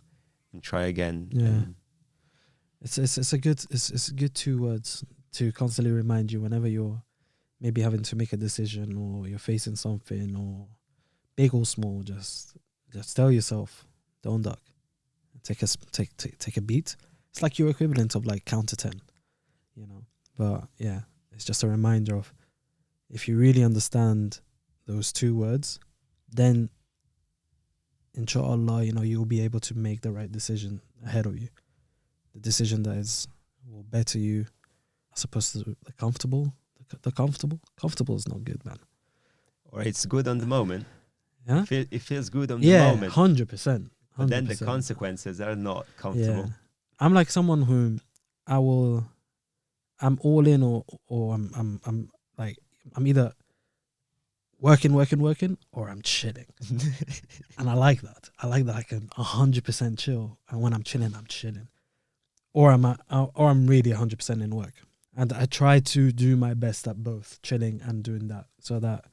and try again. And it's a good 2 words to constantly remind you whenever you're maybe having to make a decision, or you're facing something, or big or small. Just tell yourself, don't duck. Take a beat. It's like your equivalent of like count to 10, But yeah, it's just a reminder of, if you really understand those 2 words, then inshallah, you'll be able to make the right decision ahead of you. The decision that will better you, as opposed to the comfortable. The comfortable is not good, man. Or it's good on the moment. Yeah, it feels good on the moment. 100%. But then the consequences are not comfortable. I'm like someone who I'm all in, or I'm like, I'm either working, or I'm chilling. And I like that. I can 100% chill. And when I'm chilling, or I'm really 100% in work. And I try to do my best at both chilling and doing that, so that,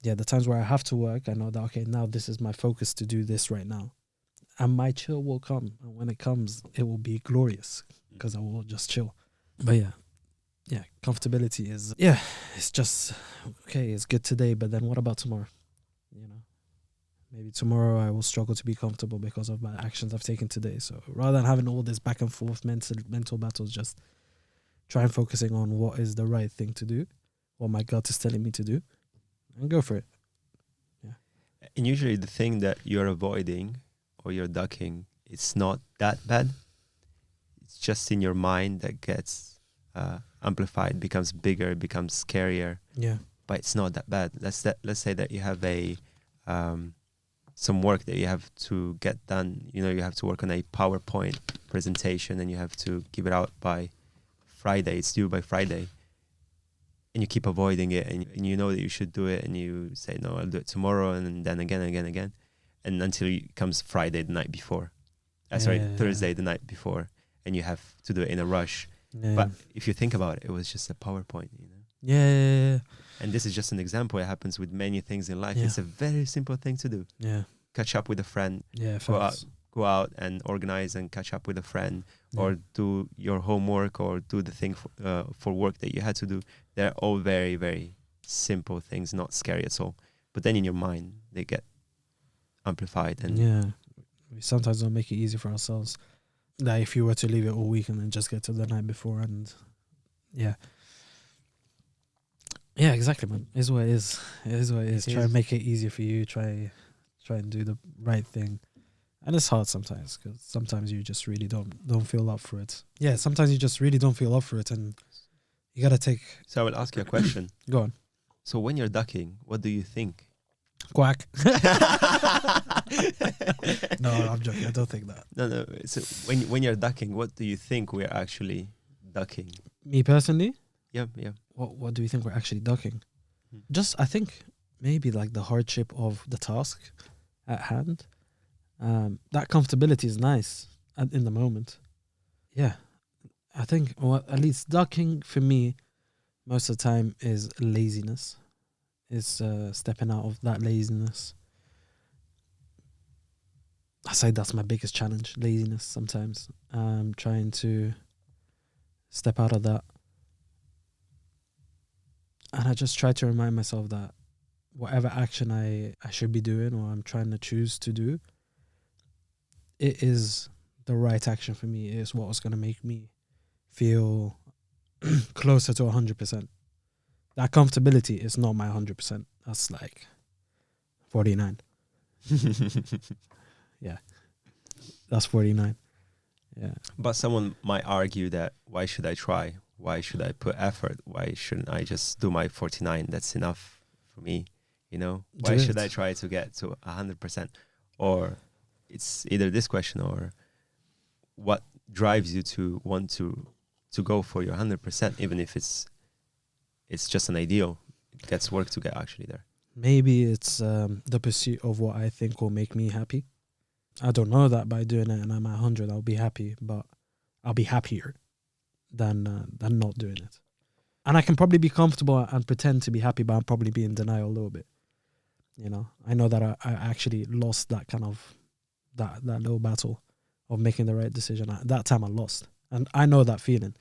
the times where I have to work, I know that, okay, now this is my focus to do this right now. And my chill will come. And when it comes, it will be glorious, because I will just chill. But comfortability is, it's just, okay, it's good today, but then what about tomorrow? Maybe tomorrow I will struggle to be comfortable because of my actions I've taken today. So rather than having all this back and forth mental battles, just try and focusing on what is the right thing to do, what my gut is telling me to do, and go for it. And usually the thing that you're avoiding or you're ducking, it's not that bad. It's just in your mind that gets amplified, becomes bigger, becomes scarier. Yeah. But it's not that bad. Let's say that you have some work that you have to get done. You have to work on a PowerPoint presentation, and you have to give it out by Friday. It's due by Friday. And you keep avoiding it, and you know that you should do it, and you say, no, I'll do it tomorrow, and then again. And until it comes Friday the night before. Thursday the night before, and you have to do it in a rush. Yeah. But if you think about it, it was just a PowerPoint, Yeah. And this is just an example. It happens with many things in life. It's a very simple thing to do. Yeah. Catch up with a friend. Yeah. Go out and organize and catch up with a friend, or do your homework, or do the thing for work that you had to do. They're all very, very simple things, not scary at all. But then in your mind, they get amplified. And we sometimes don't make it easy for ourselves. That if you were to leave it all week and then just get to the night before, and exactly, man. It is what it is. It is what it is. Try and make it easier for you. Try and do the right thing. And it's hard sometimes, because sometimes you just really don't feel up for it. Yeah, sometimes you just really don't feel up for it, and you gotta take. So I will ask you a question. Go on. So when you're ducking, what do you think? Quack. No, I'm joking. I don't think that. No. So when you're ducking, what do you think we're actually ducking? Me personally? Yeah. What do you think we're actually ducking? Just, I think maybe like the hardship of the task at hand. That comfortability is nice in the moment. Yeah, I think, or at least ducking for me most of the time is laziness. Is stepping out of that laziness. I say that's my biggest challenge, laziness sometimes. Trying to step out of that. And I just try to remind myself that whatever action I should be doing or I'm trying to choose to do, it is the right action for me. It is what was going to make me feel closer to 100%. That comfortability is not my 100%. That's like 49. Yeah. That's 49. Yeah. But someone might argue that why should I try? Why should I put effort? Why shouldn't I just do my 49? That's enough for me. You know, why should I try to get to 100%? Or it's either this question or what drives you to want to go for your 100%, even if it's just an ideal. It gets work to get actually there. Maybe it's the pursuit of what I think will make me happy. I don't know that by doing it and I'm at 100, I'll be happy, but I'll be happier than not doing it. And I can probably be comfortable and pretend to be happy, but I'll probably be in denial a little bit. You know, I know that I actually lost that kind of, that little battle of making the right decision. At that time I lost. And I know that feeling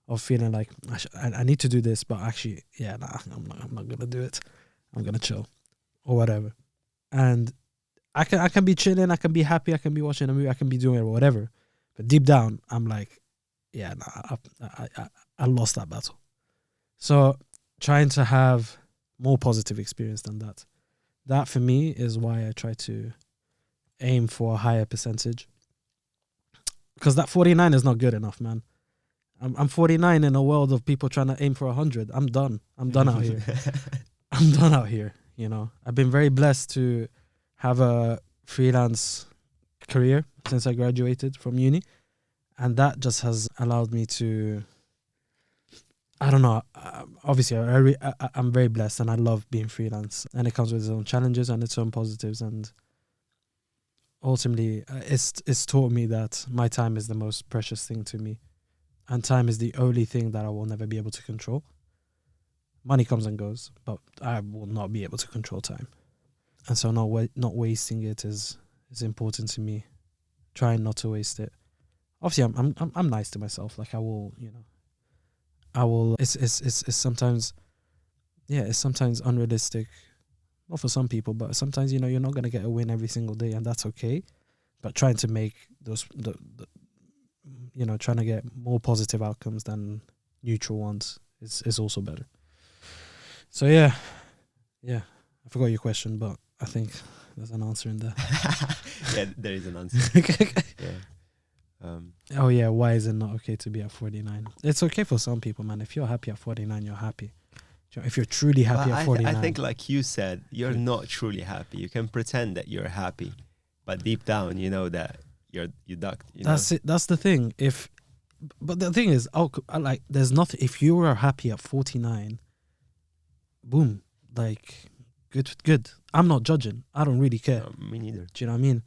of feeling like I need to do this, but actually, I'm not going to do it. I'm going to chill or whatever. And I can be chilling, I can be happy, I can be watching a movie, I can be doing whatever. But deep down, I'm like, I lost that battle. So trying to have more positive experience than that. That for me is why I try to aim for a higher percentage. Because that 49 is not good enough, man. I'm 49 in a world of people trying to aim for 100. I'm done. I'm done out here. I'm done out here, you know. I've been very blessed to have a freelance career since I graduated from uni. And that just has allowed me to, I don't know, obviously I'm very blessed and I love being freelance. And it comes with its own challenges and its own positives. And ultimately, it's taught me that my time is the most precious thing to me. And time is the only thing that I will never be able to control. Money comes and goes, but I will not be able to control time. And so not wasting it is important to me. Trying not to waste it. Obviously, I'm nice to myself. Like I will. It's sometimes, it's sometimes unrealistic. Not for some people, but sometimes you're not gonna get a win every single day, and that's okay. But trying to make those trying to get more positive outcomes than neutral ones is also better. So yeah, I forgot your question, but I think there's an answer in there. Yeah, there is an answer. Yeah. Why is it not okay to be at 49? It's okay for some people, man. If you're happy at 49, you're happy. If you're truly happy at 49. I think like you said, you're not truly happy. You can pretend that you're happy, but deep down, you know that you ducked. That's it. That's the thing. But the thing is, there's nothing. If you are happy at 49, boom, like good. I'm not judging. I don't really care. No, me neither. Do you know what I mean?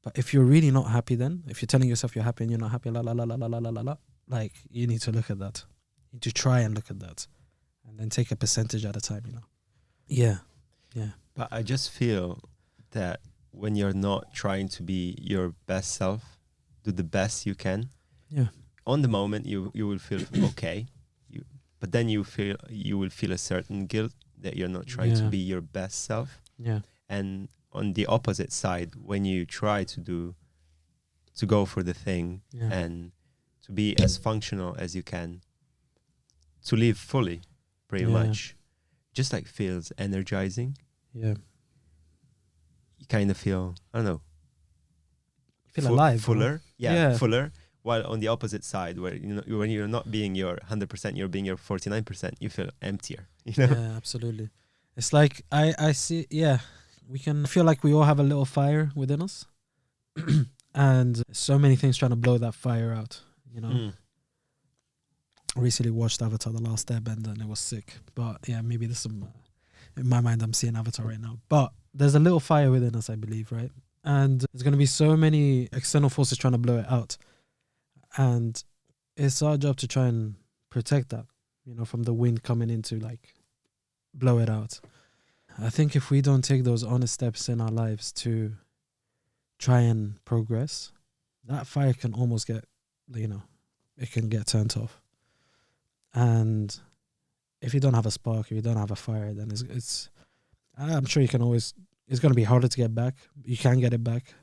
But if you're really not happy, then if you're telling yourself you're happy and you're not happy, like you need to look at that. You need to try and look at that, and then take a percentage at a time. Yeah. But I just feel that when you're not trying to be your best self, do the best you can. Yeah. On the moment, you will feel okay. But then you will feel a certain guilt that you're not trying to be your best self. Yeah. And on the opposite side, when you try to go for the thing and to be as functional as you can, to live fully, pretty much, just like feels energizing. Yeah. You kind of feel, I don't know, feel alive, fuller. Fuller. While on the opposite side, where when you're not being your 100%, you're being your 49%, you feel emptier. Yeah, absolutely. It's like I see. Yeah, we can feel like we all have a little fire within us, and so many things trying to blow that fire out. I recently watched Avatar: The Last Airbender, and it was sick. But yeah, maybe there's some. In my mind, I'm seeing Avatar right now, but there's a little fire within us, I believe, right? And there's going to be so many external forces trying to blow it out. And it's our job to try and protect that, from the wind coming in to like blow it out. I think if we don't take those honest steps in our lives to try and progress, that fire can almost get, it can get turned off. And if you don't have a spark, if you don't have a fire, then it's I'm sure you can always, it's going to be harder to get back. You can get it back.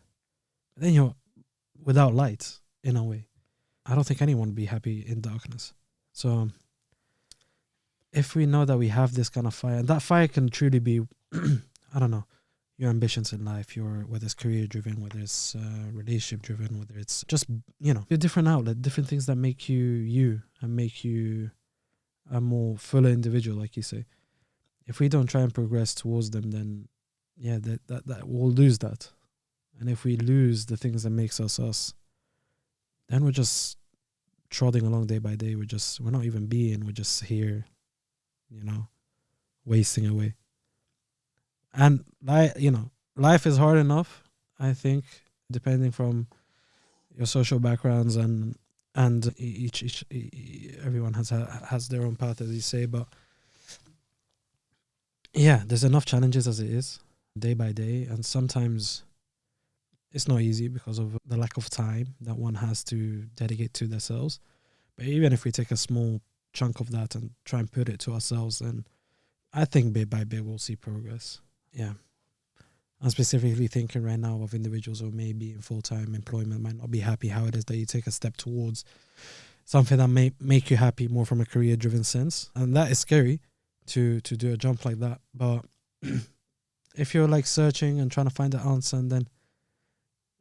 But then you're without light in a way. I don't think anyone would be happy in darkness. So if we know that we have this kind of fire, and that fire can truly be, I don't know, your ambitions in life, whether it's career driven, whether it's relationship driven, whether it's just, your different outlet, different things that make you you and make you a more fuller individual, like you say. If we don't try and progress towards them, then yeah, that we'll lose that. And if we lose the things that makes us us, then we're just trotting along day by day. We're not even being, we're just here, wasting away. And life is hard enough, I think, depending from your social backgrounds and each everyone has their own path, as you say. But yeah, there's enough challenges as it is, day by day, and sometimes it's not easy because of the lack of time that one has to dedicate to themselves. But even if we take a small chunk of that and try and put it to ourselves, then I think bit by bit we'll see progress. Yeah. I'm specifically thinking right now of individuals who may be in full-time employment, might not be happy how it is that you take a step towards something that may make you happy more from a career-driven sense. And that is scary to do a jump like that. But if you're like searching and trying to find the answer and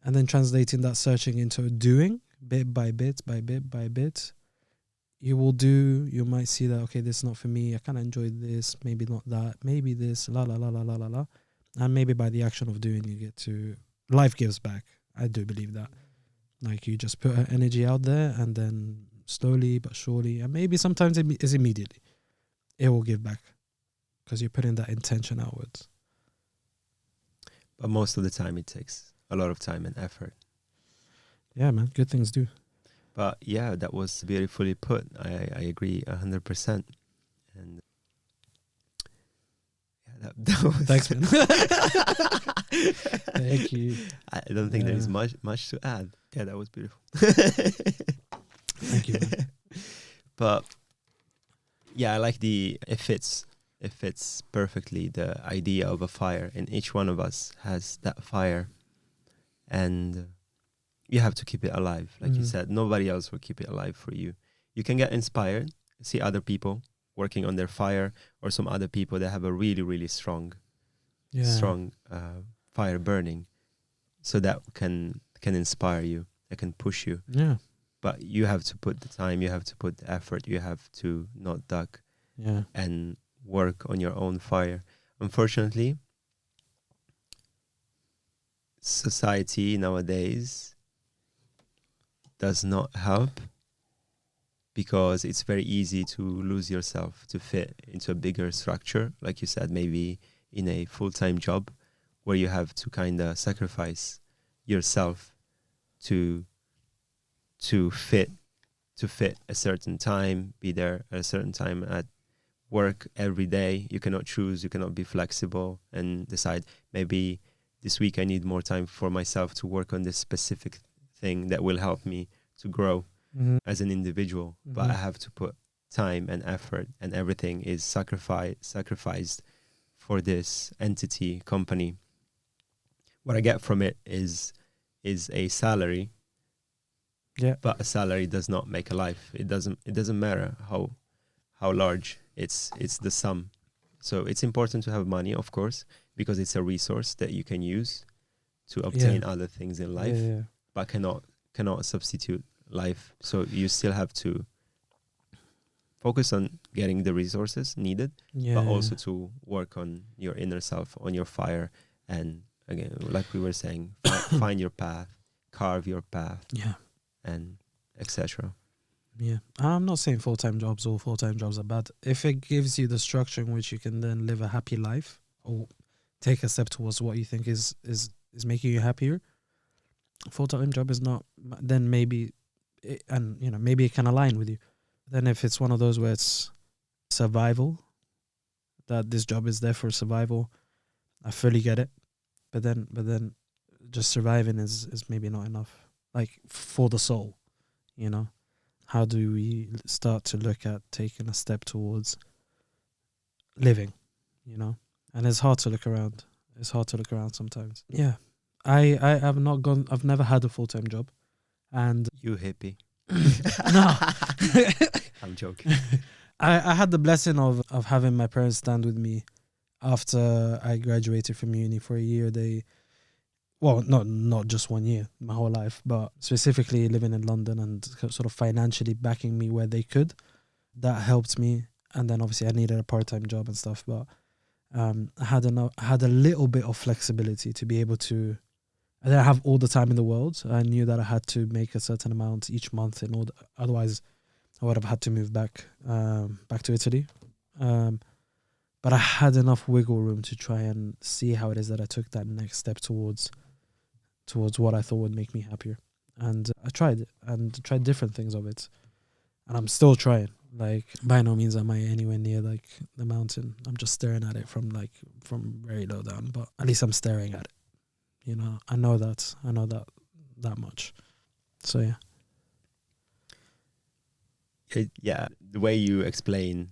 then translating that searching into doing bit by bit, you might see that, okay, this is not for me. I kind of enjoy this, maybe not that, maybe this, la la la la la la la. And maybe by the action of doing, you get to, life gives back. I do believe that. Like you just put energy out there and then slowly but surely, and maybe sometimes it is immediately, it will give back because you're putting that intention outwards. But most of the time it takes a lot of time and effort. Yeah, man, good things do. But yeah, that was beautifully put. I agree 100%. And yeah, that was thanks, man. Thank you. I don't think there is much to add. Yeah, that was beautiful. Thank you, man. But yeah, I like it fits perfectly the idea of a fire, and each one of us has that fire, and you have to keep it alive. Like you said, nobody else will keep it alive for you. You can get inspired, see other people working on their fire, or some other people that have a really, really strong fire burning. So that can inspire you, it can push you. Yeah. But you have to put the time, you have to put the effort, you have to not duck and work on your own fire. Unfortunately, society nowadays does not help, because it's very easy to lose yourself to fit into a bigger structure, like you said, maybe in a full-time job where you have to kind of sacrifice yourself to fit a certain time, be there at a certain time at work every day. You cannot choose, you cannot be flexible and decide, maybe this week I need more time for myself to work on this specific thing that will help me to grow as an individual. But I have to put time and effort, and everything is sacrificed for this entity, company. What I get from it is a salary. Yeah. But a salary does not make a life. It doesn't matter how large. It's the sum. So it's important to have money, of course, because it's a resource that you can use to obtain other things in life, but cannot substitute life. So you still have to focus on getting the resources needed, but also to work on your inner self, on your fire, and again, like we were saying, find your path, carve your path, and etc. Yeah, I'm not saying full-time jobs are bad. If it gives you the structure in which you can then live a happy life or take a step towards what you think is making you happier, full-time job is not, then maybe maybe it can align with you. Then if it's one of those where it's survival, that this job is there for survival, I fully get it. But then just surviving is maybe not enough, like for the soul, How do we start to look at taking a step towards living, and it's hard to look around. It's hard to look around sometimes. Yeah. I have not gone, I've never had a full-time job, and You hippie. no, I'm joking. I had the blessing of having my parents stand with me after I graduated from uni for a year. Not just 1 year, my whole life, but specifically living in London and sort of financially backing me where they could. That helped me. And then obviously I needed a part-time job and stuff, but I had a little bit of flexibility to be able to. I didn't have all the time in the world. I knew that I had to make a certain amount each month in order. Otherwise, I would have had to move back to Italy. But I had enough wiggle room to try and see how it is that I took that next step towards what I thought would make me happier. And I tried it and tried different things of it. And I'm still trying. Like, by no means am I anywhere near like the mountain. I'm just staring at it from very low down, but at least I'm staring at it. I know that much. So yeah. Yeah, the way you explain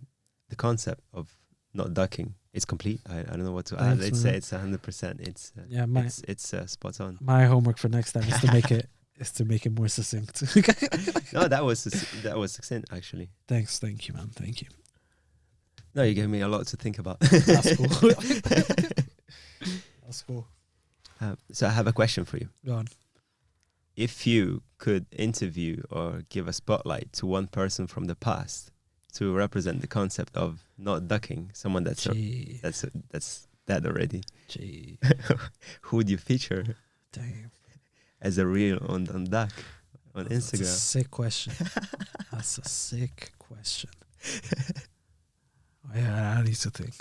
the concept of not ducking is complete. I don't know what to add. Let's say it's 100%. It's spot on. My homework for next time is to make it more succinct. No, that was succinct actually. Thank you, man. Thank you. No, you gave me a lot to think about. That's cool. That's cool. So I have a question for you. Go on. If you could interview or give a spotlight to one person from the past to represent the concept of not ducking, someone that's dead already, who would you feature? Damn. As a reel on duck on Instagram? That's a sick question. That's a sick question. Yeah, I need to think.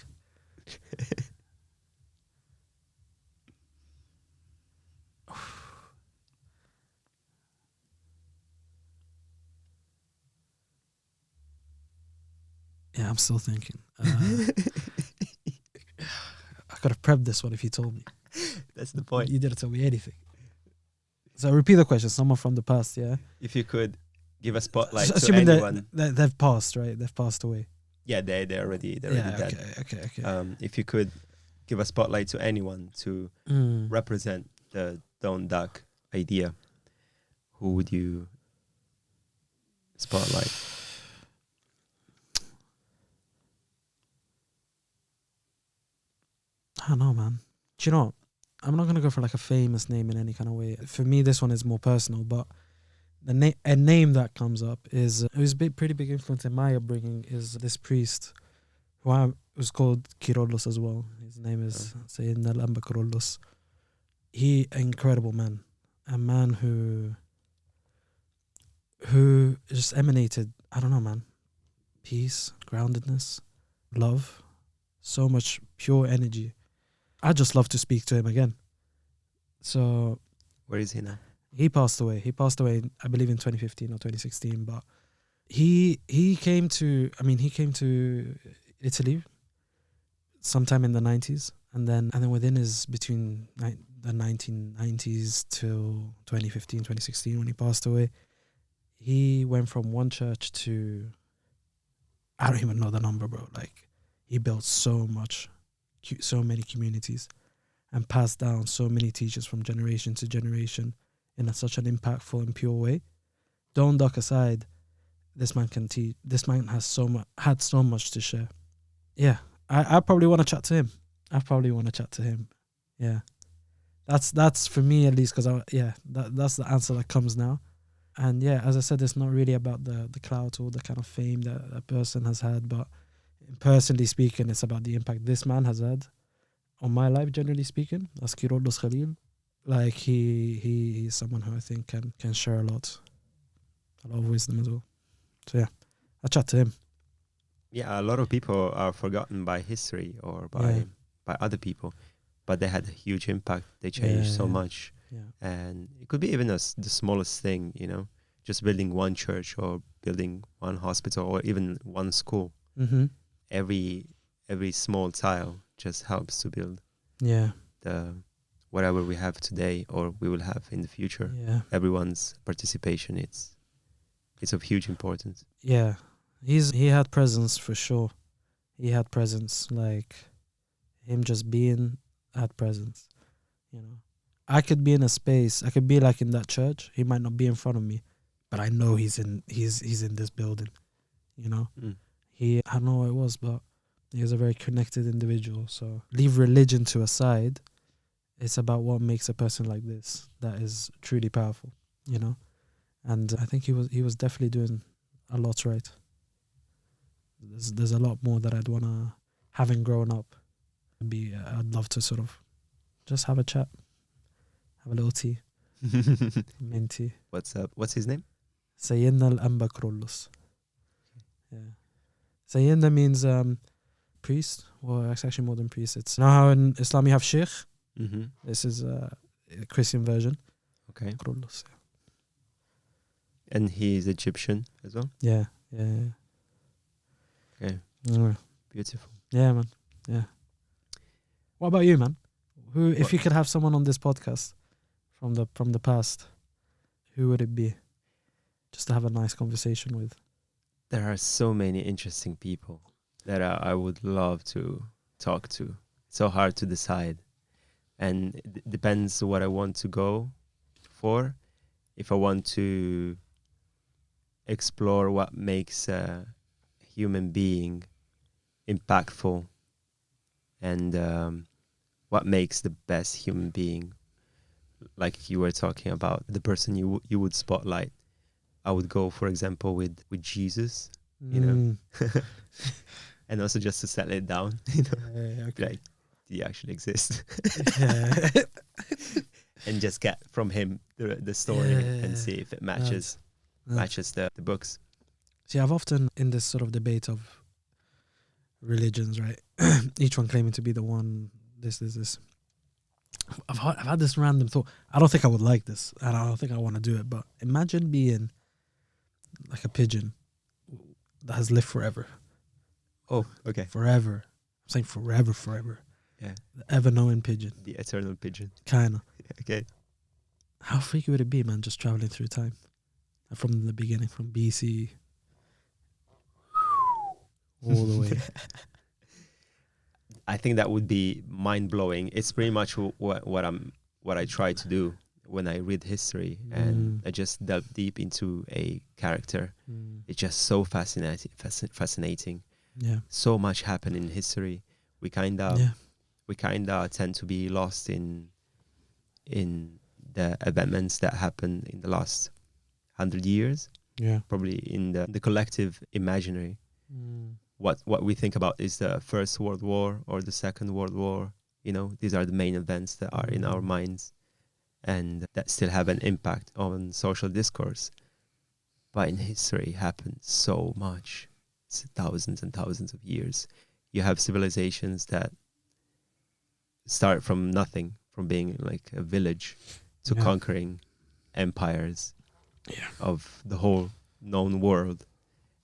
Yeah, I'm still thinking. I could have prepped this one if you told me. That's the point. You didn't tell me anything. So repeat the question. Someone from the past, yeah? If you could give a spotlight to assuming anyone. They've passed, right? They've passed away. Yeah, they're already dead. Okay. If you could give a spotlight to anyone to represent the don't duck idea, who would you spotlight? I don't know, man. Do you know what? I'm not going to go for like a famous name in any kind of way. For me, this one is more personal, but a name that comes up is, who's pretty big influence in my upbringing, is this priest who was called Chirolles as well. His name is Sayyidina Lamba Chirolles. He, incredible man. A man who just emanated, I don't know, man, peace, groundedness, love, so much pure energy. I just love to speak to him again. So, where is he now? He passed away. I believe in 2015 or 2016. But he came to Italy sometime in the 90s, and then within between the 1990s till 2015, 2016 when he passed away, he went from one church to, I don't even know the number, bro. Like, he built so many communities and passed down so many teachers from generation to generation in such an impactful and pure way. Don't duck aside, this man can teach. This man has had so much to share. Yeah, I probably want to chat to him. Yeah, that's for me at least, because that's the answer that comes now. And yeah, as I said, it's not really about the clout or the kind of fame that a person has had, but personally speaking, it's about the impact this man has had on my life, generally speaking, as Chirolles Khalil. Like, he's someone who I think can share a lot of wisdom as well. So yeah, I chat to him. Yeah, a lot of people are forgotten by history or by other people, but they had a huge impact. They changed so much. Yeah. And it could be even the smallest thing, just building one church or building one hospital or even one school. Mm-hmm. Every small tile just helps to build the whatever we have today or we will have in the future. Yeah. Everyone's participation, it's of huge importance. Yeah. He had presence for sure. he had presence. Like him just being had presence. You know, I could be in a space. I could be like in that church. He might not be in front of me, but I know he's in this building. You know, I don't know what it was, but he was a very connected individual. So leave religion to a side. It's about what makes a person like this that is truly powerful. You know, and I think he was definitely doing a lot right. There's a lot more that I'd wanna, having grown up, I'd love to sort of just have a chat, have a little tea, mint tea. What's up? What's his name? Sayyidina al-Anba Chirolles. Yeah. Sayyidina means priest. Well, it's actually more than priest. It's now how in Islam you have sheikh. This is a Christian version. Okay. Chirolles. And he's Egyptian as well? Yeah. Okay. Yeah. Beautiful. Yeah, man. Yeah. What about you, man? If you could have someone on this podcast from the past, who would it be? Just to have a nice conversation with. There are so many interesting people that I would love to talk to. It's so hard to decide. And it depends what I want to go for. If I want to explore what makes a human being impactful and what makes the best human being, like you were talking about, the person you would spotlight, I would go, for example, with Jesus, you know, and also just to settle it down, you know, okay. Like, did he actually exist? And just get from him the story and see if it matches the books. See, I've often in this sort of debate of religions, right? Each one claiming to be the one. This. I've had this random thought. I don't think I would like this, and I don't think I want to do it. But imagine being like a pigeon that has lived forever. Oh, okay. Forever. I'm saying forever. Yeah. The ever-knowing pigeon. The eternal pigeon. Kinda. Okay. How freaky would it be, man, just traveling through time? From the beginning, from BC all the way. I think that would be mind-blowing. It's pretty much what I try to do when I read history, and I just delve deep into a character. It's just so fascinating. Yeah. So much happened in history. We kind of tend to be lost in the events that happened in the last 100 years. Yeah. Probably in the collective imaginary. What we think about is the First World War or the Second World War. You know, these are the main events that are in our minds and that still have an impact on social discourse. But in history happened so much. It's thousands and thousands of years. You have civilizations that start from nothing, from being like a village to conquering empires of the whole known world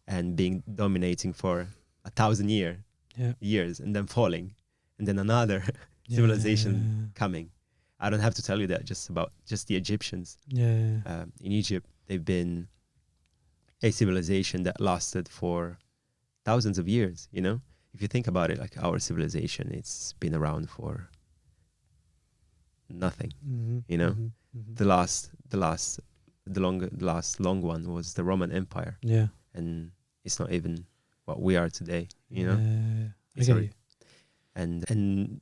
and being dominating for 1,000 years and then falling, and then another civilization coming. I don't have to tell you that just the Egyptians. In Egypt, they've been a civilization that lasted for thousands of years, you know? If you think about it, like our civilization, it's been around for nothing, you know? The last long one was the Roman Empire. Yeah. And it's not even what we are today, you know? And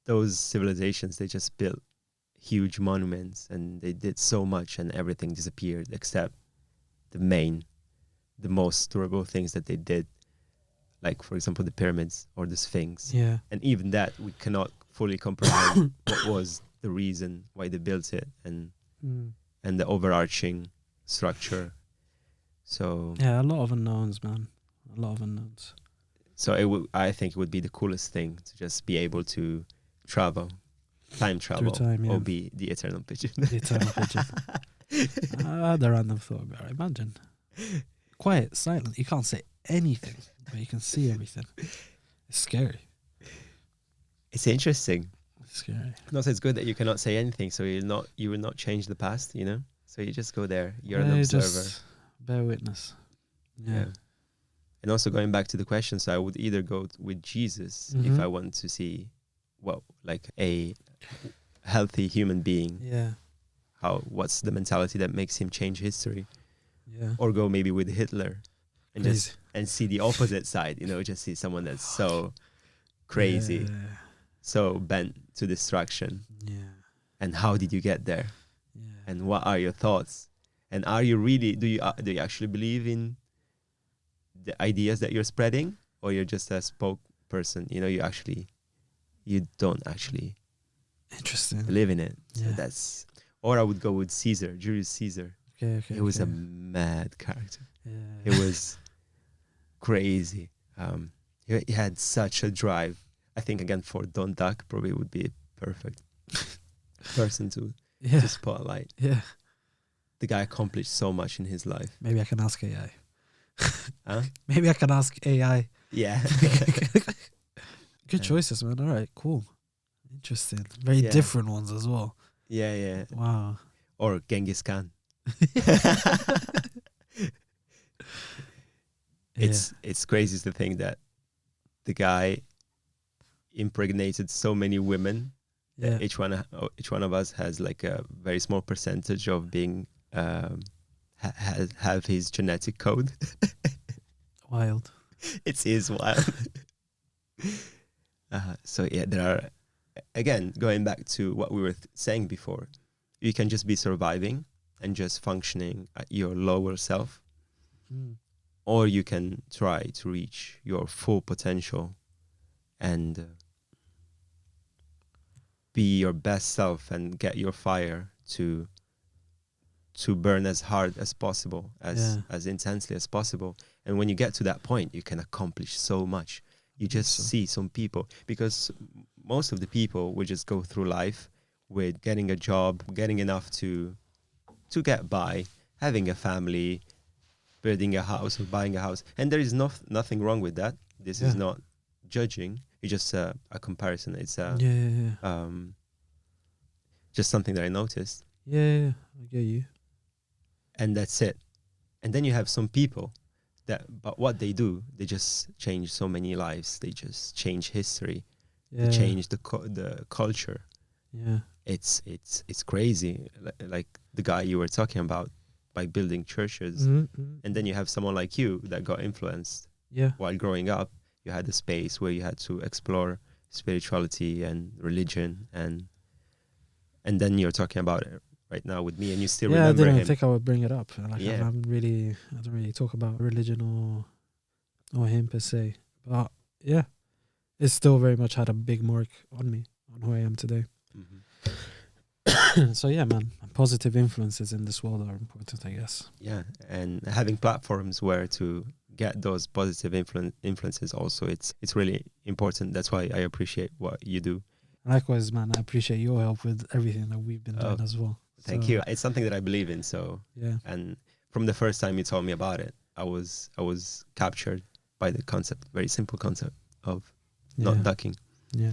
those civilizations, they just built huge monuments and they did so much and everything disappeared except the most durable things that they did, like, for example, the pyramids or the Sphinx. Yeah. And even that, we cannot fully comprehend what was the reason why they built it and the overarching structure. So yeah, a lot of unknowns, man. A lot of unknowns. So I think it would be the coolest thing to just be able to time travel, or be the eternal pigeon. The eternal pigeon. The random thought about it. Imagine. Quiet, silent. You can't say anything, but you can see everything. It's scary. It's interesting. It's scary. No, so it's good that you cannot say anything, so you will not change the past, you know? So you just go there. You're an observer. Just bear witness. Yeah. And also going back to the question, so I would either go with Jesus if I want to see like a healthy human being. Yeah. What's the mentality that makes him change history? Yeah. Or go maybe with Hitler and Crazy. and see the opposite side, just see someone that's so crazy, so bent to destruction. Yeah. And how did you get there? Yeah. And what are your thoughts? And are you really, do you actually believe in the ideas that you're spreading, or you're just a spokesperson? You don't actually Interesting. believe in it. Yeah. So or I would go with Caesar, Julius Caesar. Okay. He was a mad character. Yeah. He was crazy. He had such a drive. I think again for Don Duck probably would be a perfect person to spotlight. Yeah. The guy accomplished so much in his life. Maybe I can ask AI. Huh? Maybe I can ask AI. Yeah. Good choices, man. All right, cool. Interesting. Very different ones as well. Yeah. Wow. Or Genghis Khan. It's crazy to think that the guy impregnated so many women. Yeah. Each one of us has like a very small percentage of being have his genetic code. Wild. It is wild. So yeah, there are, again, going back to what we were saying before, you can just be surviving and just functioning at your lower self, or you can try to reach your full potential and be your best self and get your fire to burn as hard as possible, as intensely as possible. And when you get to that point, you can accomplish so much. You just see some people, because most of the people will just go through life with getting a job, getting enough to get by, having a family, building a house or buying a house. And there is nothing wrong with that. This is not judging. It's just a comparison. It's just something that I noticed. Yeah, I get you. And that's it. And then you have some people but what they do, they just change so many lives. They just change history. They change the culture. Yeah. It's crazy. Like the guy you were talking about, by building churches. And then you have someone like you that got influenced. Yeah. While growing up, you had a space where you had to explore spirituality and religion, and then you're talking about it right now with me, and you still remember him. I didn't think I would bring it up. Like I don't really talk about religion or him per se. But yeah, it's still very much had a big mark on me, on who I am today. So yeah, man, positive influences in this world are important, I guess. Yeah, and having platforms where to get those positive influences also, it's really important. That's why I appreciate what you do. Likewise, man, I appreciate your help with everything that we've been doing as well. Thank you. It's something that I believe in. So yeah, and from the first time you told me about it, I was captured by the concept, very simple concept of not ducking. Yeah,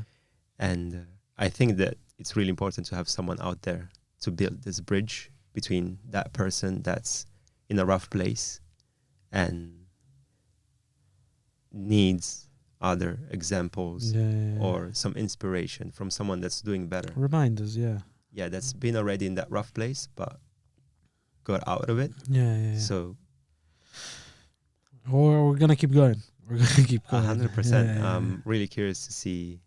and I think that it's really important to have someone out there to build this bridge between that person that's in a rough place and needs other examples or some inspiration from someone that's doing better. Reminders, that's been already in that rough place but got out of it. So we're gonna keep going. 100%. I'm really curious to see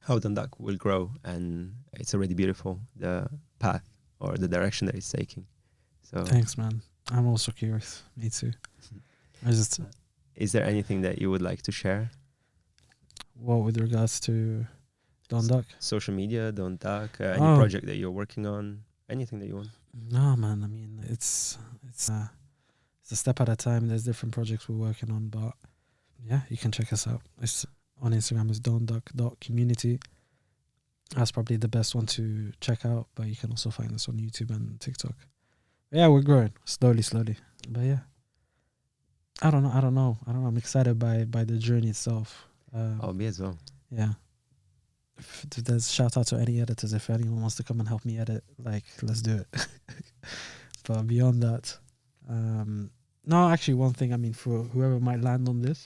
how Dundalk will grow, and it's already beautiful, the path or the direction that it's taking. So thanks, man. I'm also curious. Me too. Is there anything that you would like to share? What, with regards to Dundalk? Social media, Dundalk, any project that you're working on, anything that you want? No, man. I mean, it's a step at a time. There's different projects we're working on, but yeah, you can check us out. It's on Instagram is donduck.community. That's probably the best one to check out, but you can also find us on YouTube and TikTok. Yeah, we're growing slowly. But yeah, I don't know. I'm excited by the journey itself. Me as well. Yeah. If there's shout out to any editors. If anyone wants to come and help me edit, like, let's do it. But beyond that, No, actually, one thing. I mean, for whoever might land on this,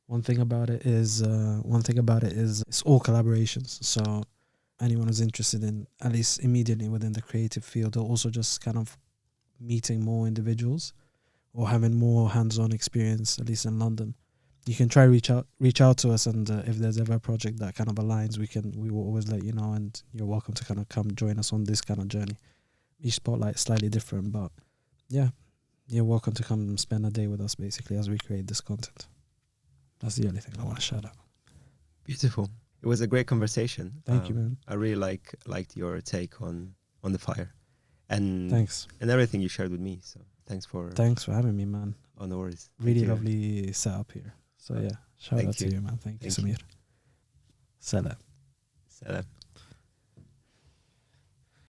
one thing about it is it's all collaborations. So anyone who's interested in, at least immediately within the creative field, or also just kind of meeting more individuals or having more hands-on experience, at least in London, you can try reach out to us, and if there's ever a project that kind of aligns, we will always let you know, and you're welcome to kind of come join us on this kind of journey. Each spotlight is slightly different, but yeah, you're welcome to come and spend a day with us basically as we create this content. That's the only thing I want to shout out. Beautiful. It was a great conversation. Thank you, man. I really liked your take on the fire, and Thanks, and everything you shared with me. So thanks for having me, man. Oh, no worries. Really lovely setup here. So yeah, shout out to you, man. Thank you, Samir. Salam. Salam.